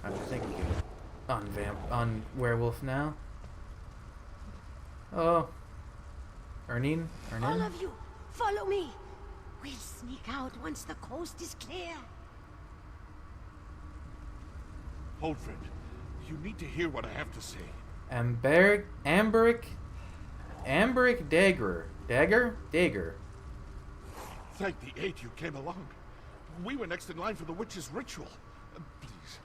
I think we can on werewolf now. Oh. Ernin? All of you, follow me! We'll sneak out once the coast is clear. Hold, friend. You need to hear what I have to say. Amberic Dagger. Dagger. Thank the eight you came along. We were next in line for the witch's ritual. Please,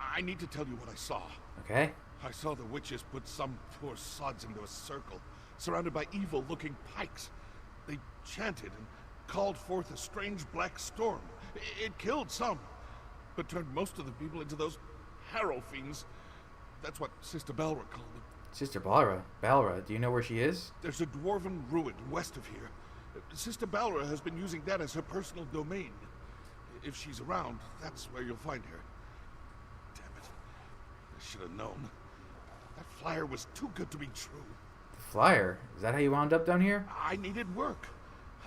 I need to tell you what I saw. Okay. I saw the witches put some poor sods into a circle, surrounded by evil-looking pikes. They chanted and called forth a strange black storm. It killed some, but turned most of the people into those harrow fiends. That's what Sister Balra called them. Sister Balra? Balra, do you know where she is? There's a dwarven ruin west of here. Sister Balra has been using that as her personal domain. If she's around, that's where you'll find her. Damn it. I should have known. That flyer was too good to be true. Flyer? Is that how you wound up down here? I needed work.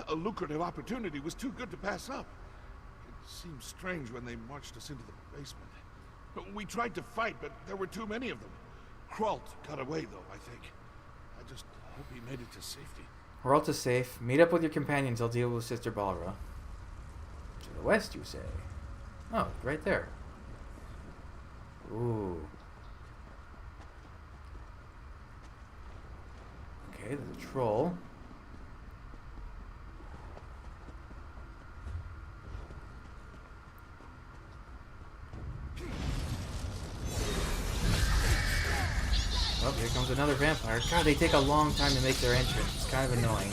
A lucrative opportunity was too good to pass up. It seemed strange when they marched us into the basement. We tried to fight, but there were too many of them. Kralt got away, though, I think. I just hope he made it to safety. Geralt is safe. Meet up with your companions. I'll deal with Sister Balra. To the west, you say? Oh, right there. Ooh. Okay, there's a troll. Oh, here comes another vampire. God, they take a long time to make their entrance. It's kind of annoying.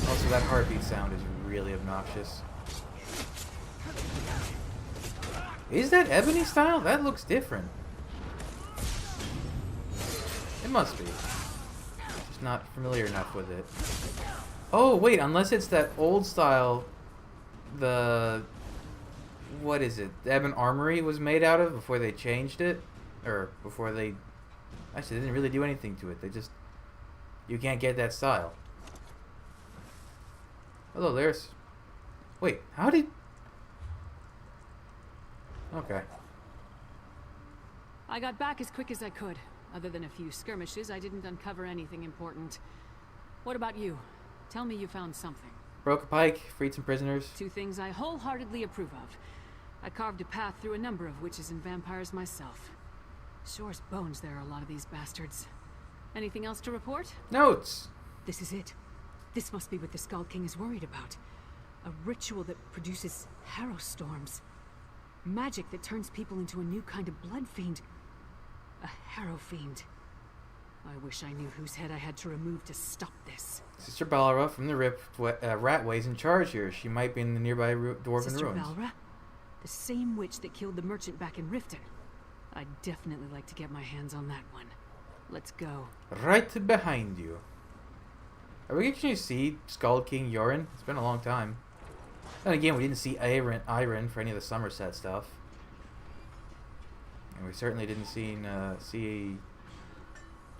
Also, that heartbeat sound is really obnoxious. Is that ebony style? That looks different. It must be. Just not familiar enough with it. Oh, wait, unless it's that old style, what is it? The Ebon Armory was made out of before they changed it? Or before they... Actually, they didn't really do anything to it. They just... You can't get that style. Hello, there's... Wait, how did... Okay. I got back as quick as I could. Other than a few skirmishes, I didn't uncover anything important. What about you? Tell me you found something. Broke a pike, freed some prisoners. Two things I wholeheartedly approve of. I carved a path through a number of witches and vampires myself. Sure as bones there are a lot of these bastards. Anything else to report? Notes! This is it. This must be what the Skull King is worried about. A ritual that produces harrow storms. Magic that turns people into a new kind of blood fiend. A harrow fiend. I wish I knew whose head I had to remove to stop this. Sister Balra from the Ratway's in charge here. She might be in the nearby dwarven Sister ruins. Balra? The same witch that killed the merchant back in Riften. I'd definitely like to get my hands on that one. Let's go. Right behind you. Are we actually see Skull King Yorin? It's been a long time. And again, we didn't see Iron for any of the Somerset stuff. And we certainly didn't see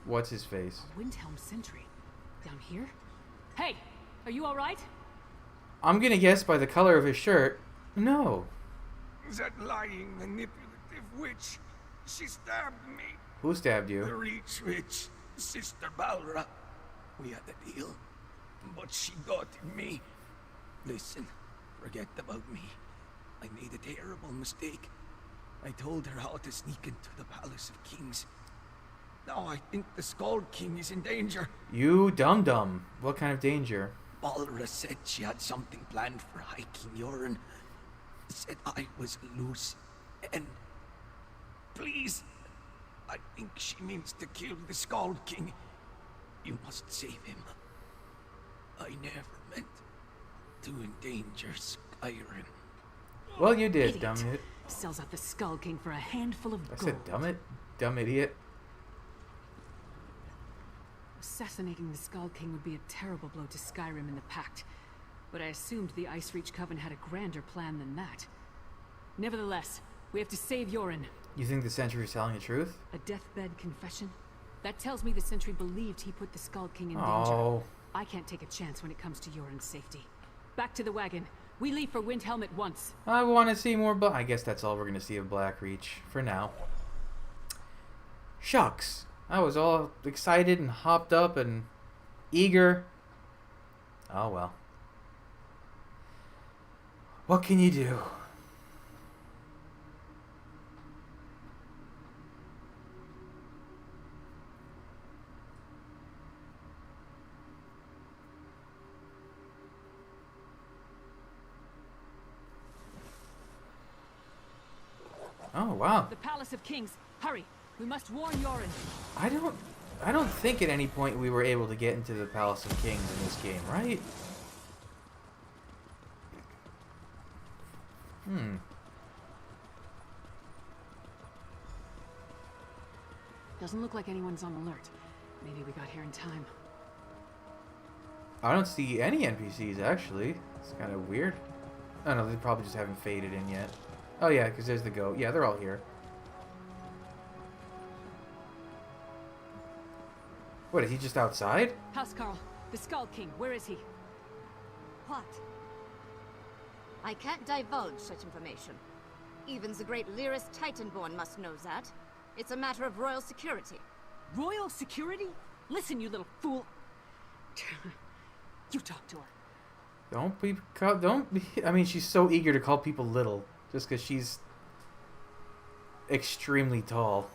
what's his face. A Windhelm sentry. Down here? Hey! Are you alright? I'm gonna guess by the color of his shirt. No. That lying, manipulative witch. She stabbed me. Who stabbed you? The Reach Witch, Sister Balra. We had a deal, but she got in me. Listen, forget about me. I made a terrible mistake. I told her how to sneak into the Palace of Kings. Now I think the Skull King is in danger. You dum-dum. What kind of danger? Balra said she had something planned for High King Yoren. Said I was loose, and... Please, I think she means to kill the Skald King. You must save him. I never meant to endanger Skyrim. Well, you did, Idiot. dumb it. Sells out the Skull King for a handful of I gold. said dumb it? Dumb idiot. Assassinating the Skull King would be a terrible blow to Skyrim and the Pact, but I assumed the Ice Reach Coven had a grander plan than that. Nevertheless, we have to save Yoren. You think the Sentry is telling the truth? A deathbed confession? That tells me the Sentry believed he put the Skull King in danger. Oh. I can't take a chance when it comes to Yoren's safety. Back to the wagon. We leave for Windhelm at once. I want to see more, but I guess that's all we're going to see of BLACKREACH for now. Shucks. I was all excited and hopped up and eager. Oh well. What can you do? Oh wow. The Palace of Kings. Hurry. We must warn Yoren. I don't think at any point we were able to get into the Palace of Kings in this game, right? Doesn't look like anyone's on alert. Maybe we got here in time. I don't see any NPCs actually. It's kind of weird. Oh no, they probably just haven't faded in yet. Oh yeah, because there's the goat. Yeah, they're all here. What, is he just outside? Housecarl, the Skull King, where is he? What? I can't divulge such information. Even the great Lyris Titanborn must know that. It's a matter of royal security. Royal security? Listen, you little fool. You talk to her. Don't be, I mean, she's so eager to call people little, just because she's extremely tall.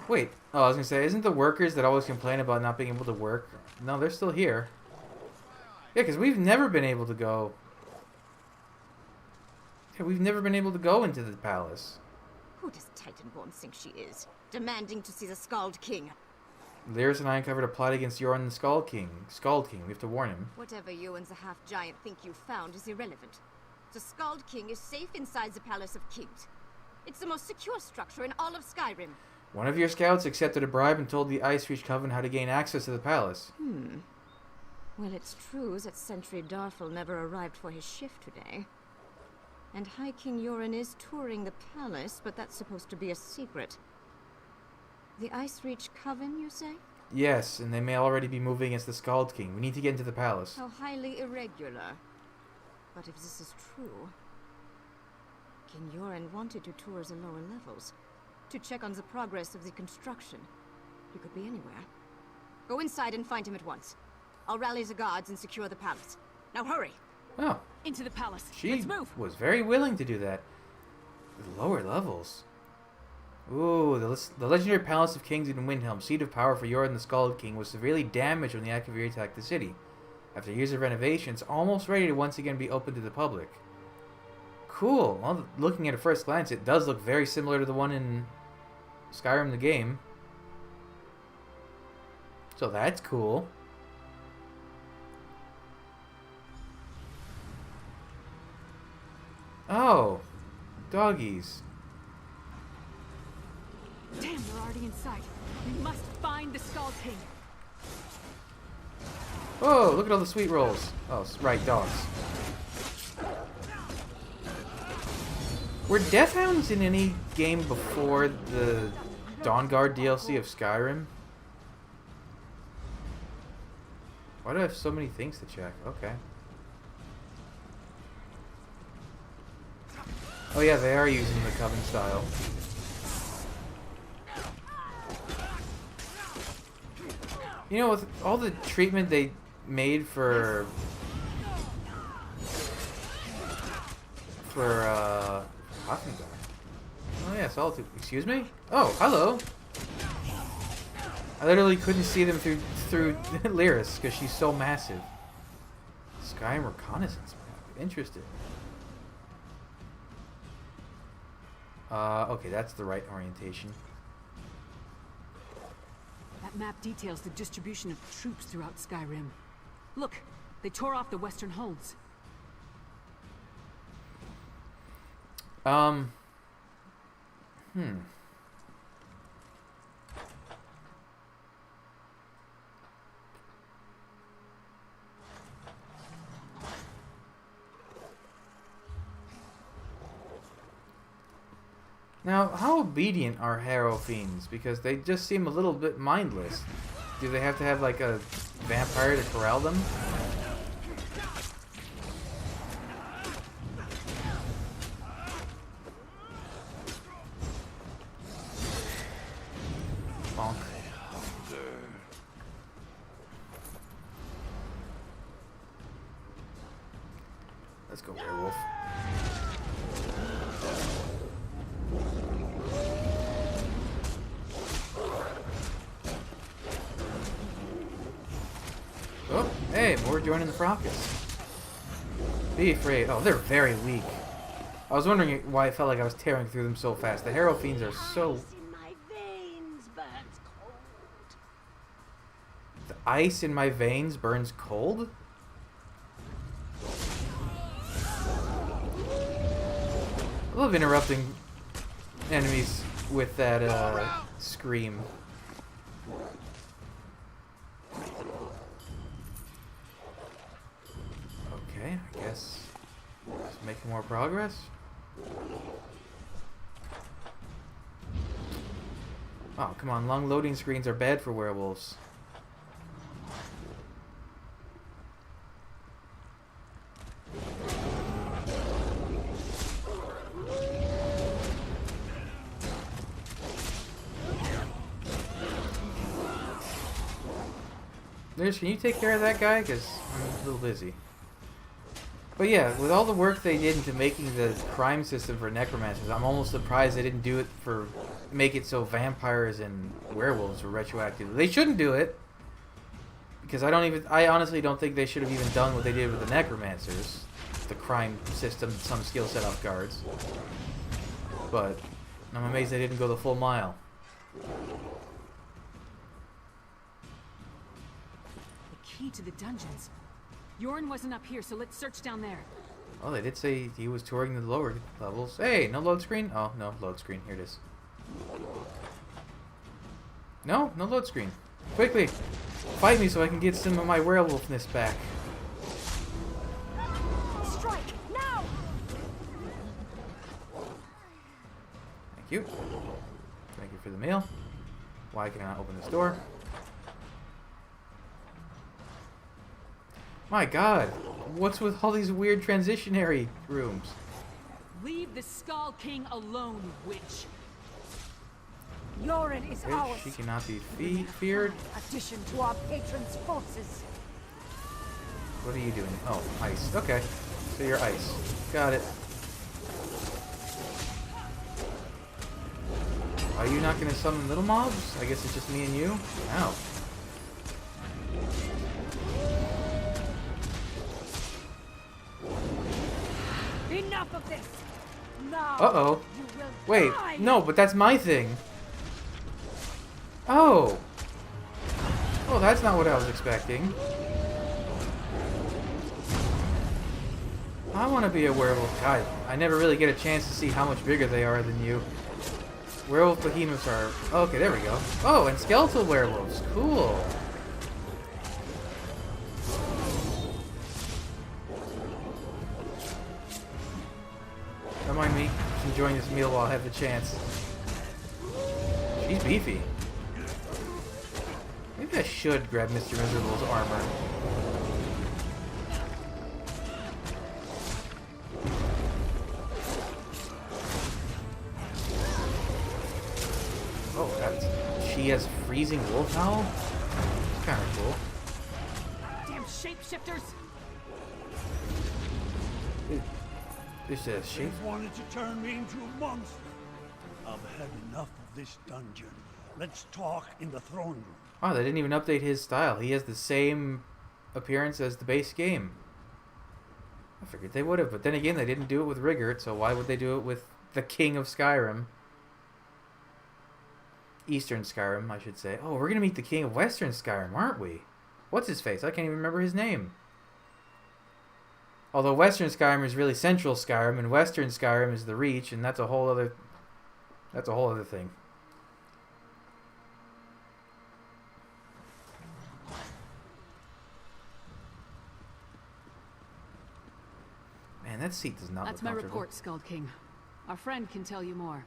Wait, oh, I was gonna say, isn't the workers that always complain about not being able to work? No, they're still here. Yeah, because we've never been able to go. Yeah, we've never been able to go into the palace. Who does Titanborn think she is? Demanding to see the Skald King. Lyris and I uncovered a plot against Yoren the Skald King. We have to warn him. Whatever you and the half-giant think you found is irrelevant. The Skald King is safe inside the Palace of Kings. It's the most secure structure in all of Skyrim. One of your scouts accepted a bribe and told the Ice Reach Coven how to gain access to the palace. Well, it's true that Sentry Darfel never arrived for his shift today. And High King Yoren is touring the palace, but that's supposed to be a secret. The Ice Reach Coven, you say? Yes, and they may already be moving against the Skald King. We need to get into the palace. How highly irregular. But if this is true, King Yoren wanted to tour the lower levels, to check on the progress of the construction. He could be anywhere. Go inside and find him at once. I'll rally the guards and secure the palace. Now hurry! Oh, Into the palace. she Let's move. was very willing to do that. The lower levels. Ooh, the legendary Palace of Kings in Windhelm, seat of power for Yoren the Skald King, was severely damaged when the Akavir attacked the city. After years of renovations, almost ready to once again be open to the public. Cool. Well, looking at a first glance, it does look very similar to the one in Skyrim the game. So that's cool. Oh, doggies. Damn, they're already inside. We must find the Skull King. Oh, look at all the sweet rolls. Oh, right, dogs. Were Death Hounds in any game before the Dawnguard DLC of Skyrim? Why do I have so many things to check? Okay. Oh yeah, they are using the Coven style. You know, with all the treatment they made for Hofngar. Oh yeah, Solitude. Excuse me? Oh, hello. I literally couldn't see them through Lyris because she's so massive. Skyrim reconnaissance map. Interesting. Okay, that's the right orientation. That map details the distribution of troops throughout Skyrim. Look, they tore off the western holds. Now, how obedient are Harrow Fiends? Because they just seem a little bit mindless. Do they have to have, like, a vampire to corral them? Bonk. Let's go, werewolf. Oh, hey, more joining the Fracas. Be afraid. Oh, they're very weak. I was wondering why it felt like I was tearing through them so fast. The Harrow Fiends are so... The ice in my veins burns cold? I love interrupting enemies with that scream. Okay, I guess just making more progress. Oh, come on, long loading screens are bad for werewolves. Liz, can you take care of that guy? Because I'm a little busy. But yeah, with all the work they did into making the crime system for necromancers, I'm almost surprised they didn't do it for... make it so vampires and werewolves were retroactive. They shouldn't do it! Because I honestly don't think they should have even done what they did with the necromancers. The crime system, some skill set off guards. But I'm amazed they didn't go the full mile. Key to the dungeons. Jorn wasn't up here, so let's search down there. Oh, they did say he was touring the lower levels. Hey, no load screen? Oh, no load screen. Here it is. No load screen. Quickly, fight me so I can get some of my werewolfness back. Strike now! Thank you. Thank you for the meal. Why can I not open this door? My god, what's with all these weird transitionary rooms? Leave the Skull King alone, witch. Yoren is ours. She cannot be feared. Addition to our patron's forces. What are you doing? Oh, ice. Okay. So you're ice. Got it. Are you not going to summon little mobs? I guess it's just me and you? Ow. Enough of this. Now Uh-oh. you will Wait, die. no, but that's my thing. Oh. Oh, that's not what I was expecting. I want to be a werewolf. God, I never really get a chance to see how much bigger they are than you. Werewolf behemoths are... Okay, there we go. Oh, and skeletal werewolves. Cool. Don't mind me. Just enjoying this meal while I have the chance. She's beefy. Maybe I should grab Mr. Miserable's armor. Oh, she has freezing wolf howl? That's kind of cool. Damn shapeshifters! This is shape. You've wanted to turn me into a monster. I've had enough of this dungeon. Let's talk in the throne room. Oh, they didn't even update his style. He has the same appearance as the base game. I figured they would have, but then again, they didn't do it with Rigert, so why would they do it with the King of Skyrim? Eastern Skyrim, I should say. Oh, we're gonna meet the king of Western Skyrim, aren't we? What's his face? I can't even remember his name. Although Western Skyrim is really Central Skyrim, and Western Skyrim is the Reach, and that's a whole other thing. Man, that seat does not That's look my comfortable. report, Skald King. Our friend can tell you more.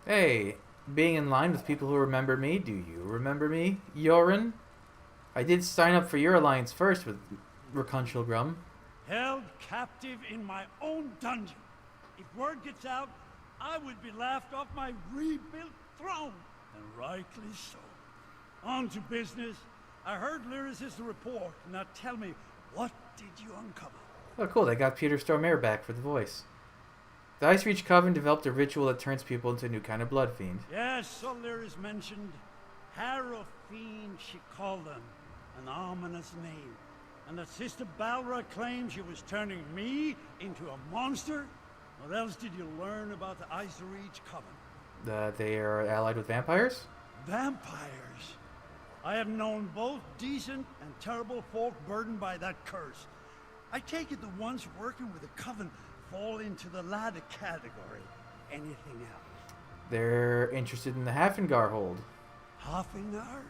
Hey, being in line with people who remember me, do you remember me, Yoren? I did sign up for your alliance first with Rakunchel Grum. Held captive in my own dungeon. If word gets out, I would be laughed off my rebuilt throne. And rightly so. On to business. I heard Lyris' report. Now tell me, what did you uncover? Oh, cool. They got Peter Stormare back for the voice. The Ice Reach Coven developed a ritual that turns people into a new kind of blood fiend. Yes, so Lyris mentioned. Harrow Fiend, she called them. An ominous name. And that Sister Balra claims she was turning me into a monster? What else did you learn about the Ice Reach Coven? They are allied with vampires? Vampires? I have known both decent and terrible folk burdened by that curse. I take it the ones working with the Coven fall into the latter category. Anything else? They're interested in the Hafengar hold. Hafengar?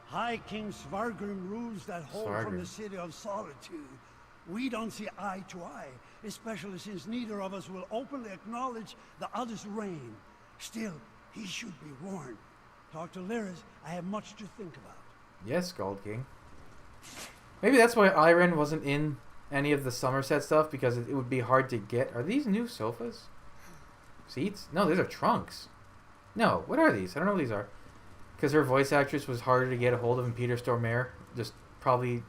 High King Svargrim rules that hold from the City of Solitude. We don't see eye to eye, especially since neither of us will openly acknowledge the other's reign. Still, he should be warned. Talk to Lyris. I have much to think about. Yes, Gold King. Maybe that's why Iron wasn't in any of the Somerset stuff, because it would be hard to get. Are these new sofas? Seats? No, these are trunks. No, what are these? I don't know what these are. Because her voice actress was harder to get a hold of than Peter Stormare. Just probably...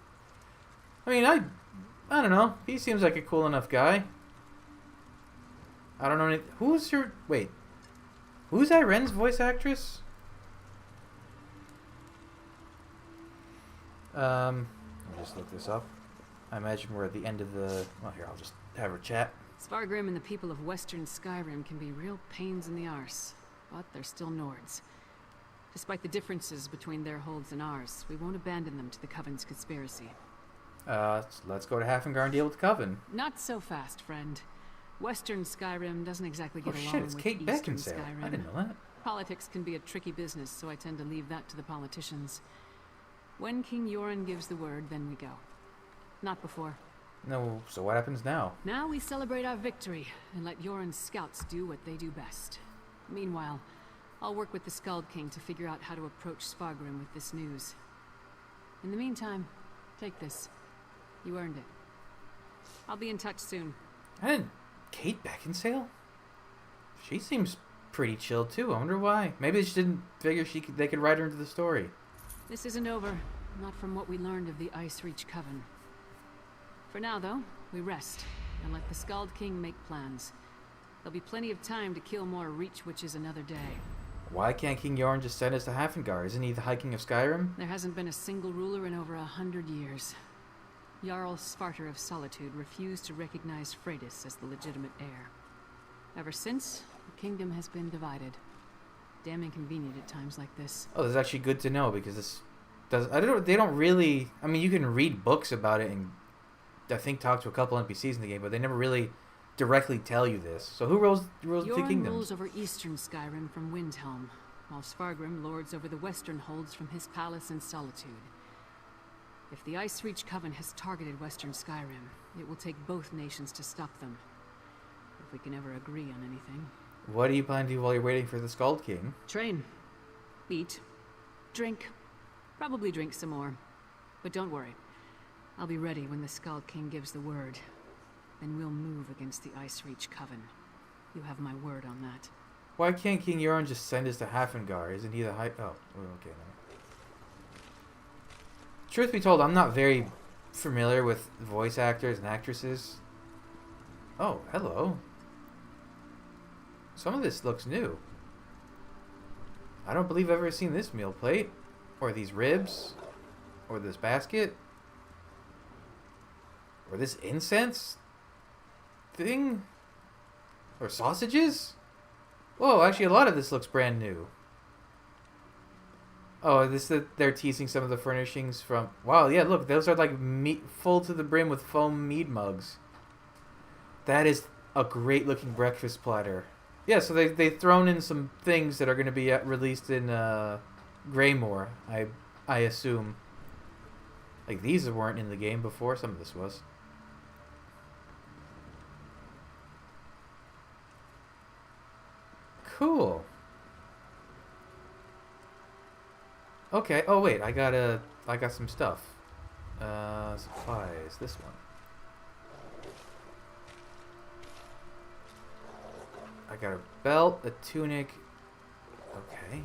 I mean, I don't know. He seems like a cool enough guy. I don't know any... Who's her... Wait. Who's Iren's voice actress? Let me just look this up. I imagine we're at the end of the... Well, here, I'll just have her chat. Svargrim and the people of Western Skyrim can be real pains in the arse, but they're still Nords. Despite the differences between their holds and ours, we won't abandon them to the Coven's conspiracy. Let's go to Hafengar and deal with the Coven. Not so fast, friend. Western Skyrim doesn't exactly get along shit, it's with Kate Eastern Beckinsale. Skyrim. I didn't know that. Politics can be a tricky business, so I tend to leave that to the politicians. When King Yoren gives the word, then we go. Not before. No, so what happens now? Now we celebrate our victory, and let Yoren's scouts do what they do best. Meanwhile, I'll work with the Skald King to figure out how to approach Svargrim with this news. In the meantime, take this. You earned it. I'll be in touch soon. Kate Beckinsale? She seems pretty chill too. I wonder why. Maybe they just didn't figure they could write her into the story. This isn't over. Not from what we learned of the Ice Reach Coven. For now, though, we rest, and let the Skald King make plans. There'll be plenty of time to kill more Reach Witches another day. Why can't King Yorn just send us to Hafengar? Isn't he the High King of Skyrim? There hasn't been a single ruler in over 100 years. Jarl Svarter of Solitude refused to recognize Freydis as the legitimate heir. Ever since, the kingdom has been divided. Damn inconvenient at times like this. Oh, that's actually good to know, because this does... They don't really... I mean, you can read books about it and I think talk to a couple NPCs in the game, but they never really directly tell you this. So who rules the kingdom? Yoren rules over Eastern Skyrim from Windhelm, while Svargrim lords over the Western holds from his palace in Solitude. If the Ice Reach Coven has targeted Western Skyrim, it will take both nations to stop them. If we can ever agree on anything. What do you plan to do while you're waiting for the Skald King? Train. Eat. Drink. Probably drink some more. But don't worry. I'll be ready when the Skald King gives the word. Then we'll move against the Ice Reach Coven. You have my word on that. Why can't King Yorn just send us to Hafengar? Isn't he the high... Oh, okay. Truth be told, I'm not very familiar with voice actors and actresses. Oh, hello. Some of this looks new. I don't believe I've ever seen this meal plate. Or these ribs. Or this basket. Or this incense thing. Or sausages. Whoa, actually a lot of this looks brand new. Oh, they're teasing some of the furnishings from... Wow, yeah, look, those are like full to the brim with foam mead mugs. That is a great looking breakfast platter. Yeah, so they've thrown in some things that are going to be released in Greymoor, I assume. Like, these weren't in the game before. Some of this was. Cool. Okay. Oh, wait. I got some stuff. Supplies. This one. I got a belt, a tunic. Okay.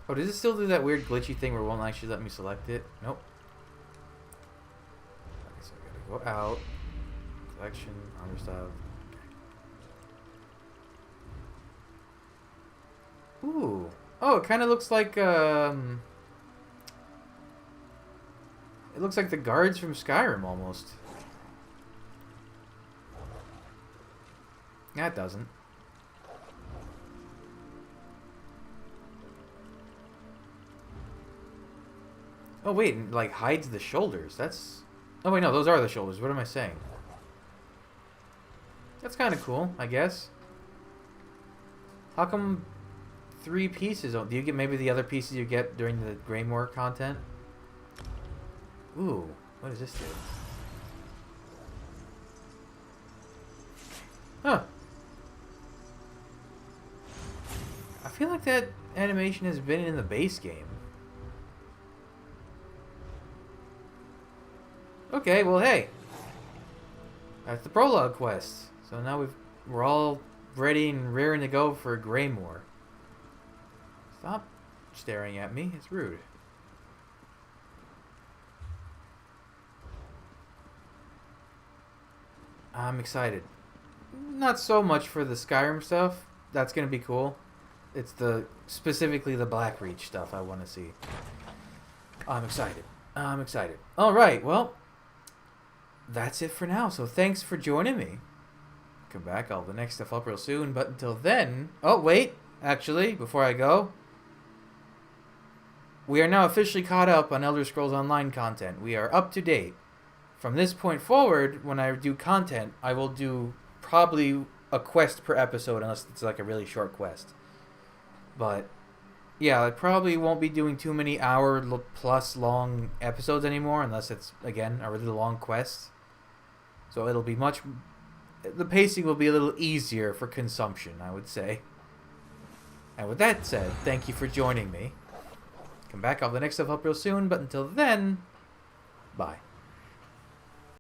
Oh, does it still do that weird glitchy thing where it won't actually let me select it? Nope. Okay, so I gotta go out. Collection, armor style. Okay. Ooh. Oh, it kind of looks like, it looks like the guards from Skyrim, almost. Yeah, it doesn't. Oh, wait, it, like, hides the shoulders. That's... Oh, wait, no, those are the shoulders. What am I saying? That's kind of cool, I guess. How come 3 pieces? Do you get maybe the other pieces you get during the Greymoor content? Ooh, what does this do? Huh. I feel like that animation has been in the base game. Okay, well, hey. That's the prologue quest. So now we're all ready and raring to go for Greymoor. Stop staring at me. It's rude. I'm excited. Not so much for the Skyrim stuff. That's gonna be cool. It's specifically the BLACKREACH stuff I want to see. I'm excited. I'm excited. All right, well, that's it for now. So thanks for joining me. Come back. I'll have the next stuff up real soon. But until then... Oh, wait. Actually, before I go... We are now officially caught up on Elder Scrolls Online content. We are up to date. From this point forward, when I do content, I will do probably a quest per episode, unless it's like a really short quest. But, yeah, I probably won't be doing too many hour-plus long episodes anymore, unless it's, again, a really long quest. So it'll be much... The pacing will be a little easier for consumption, I would say. And with that said, thank you for joining me. Come back, I'll have the next stuff up real soon, but until then, bye.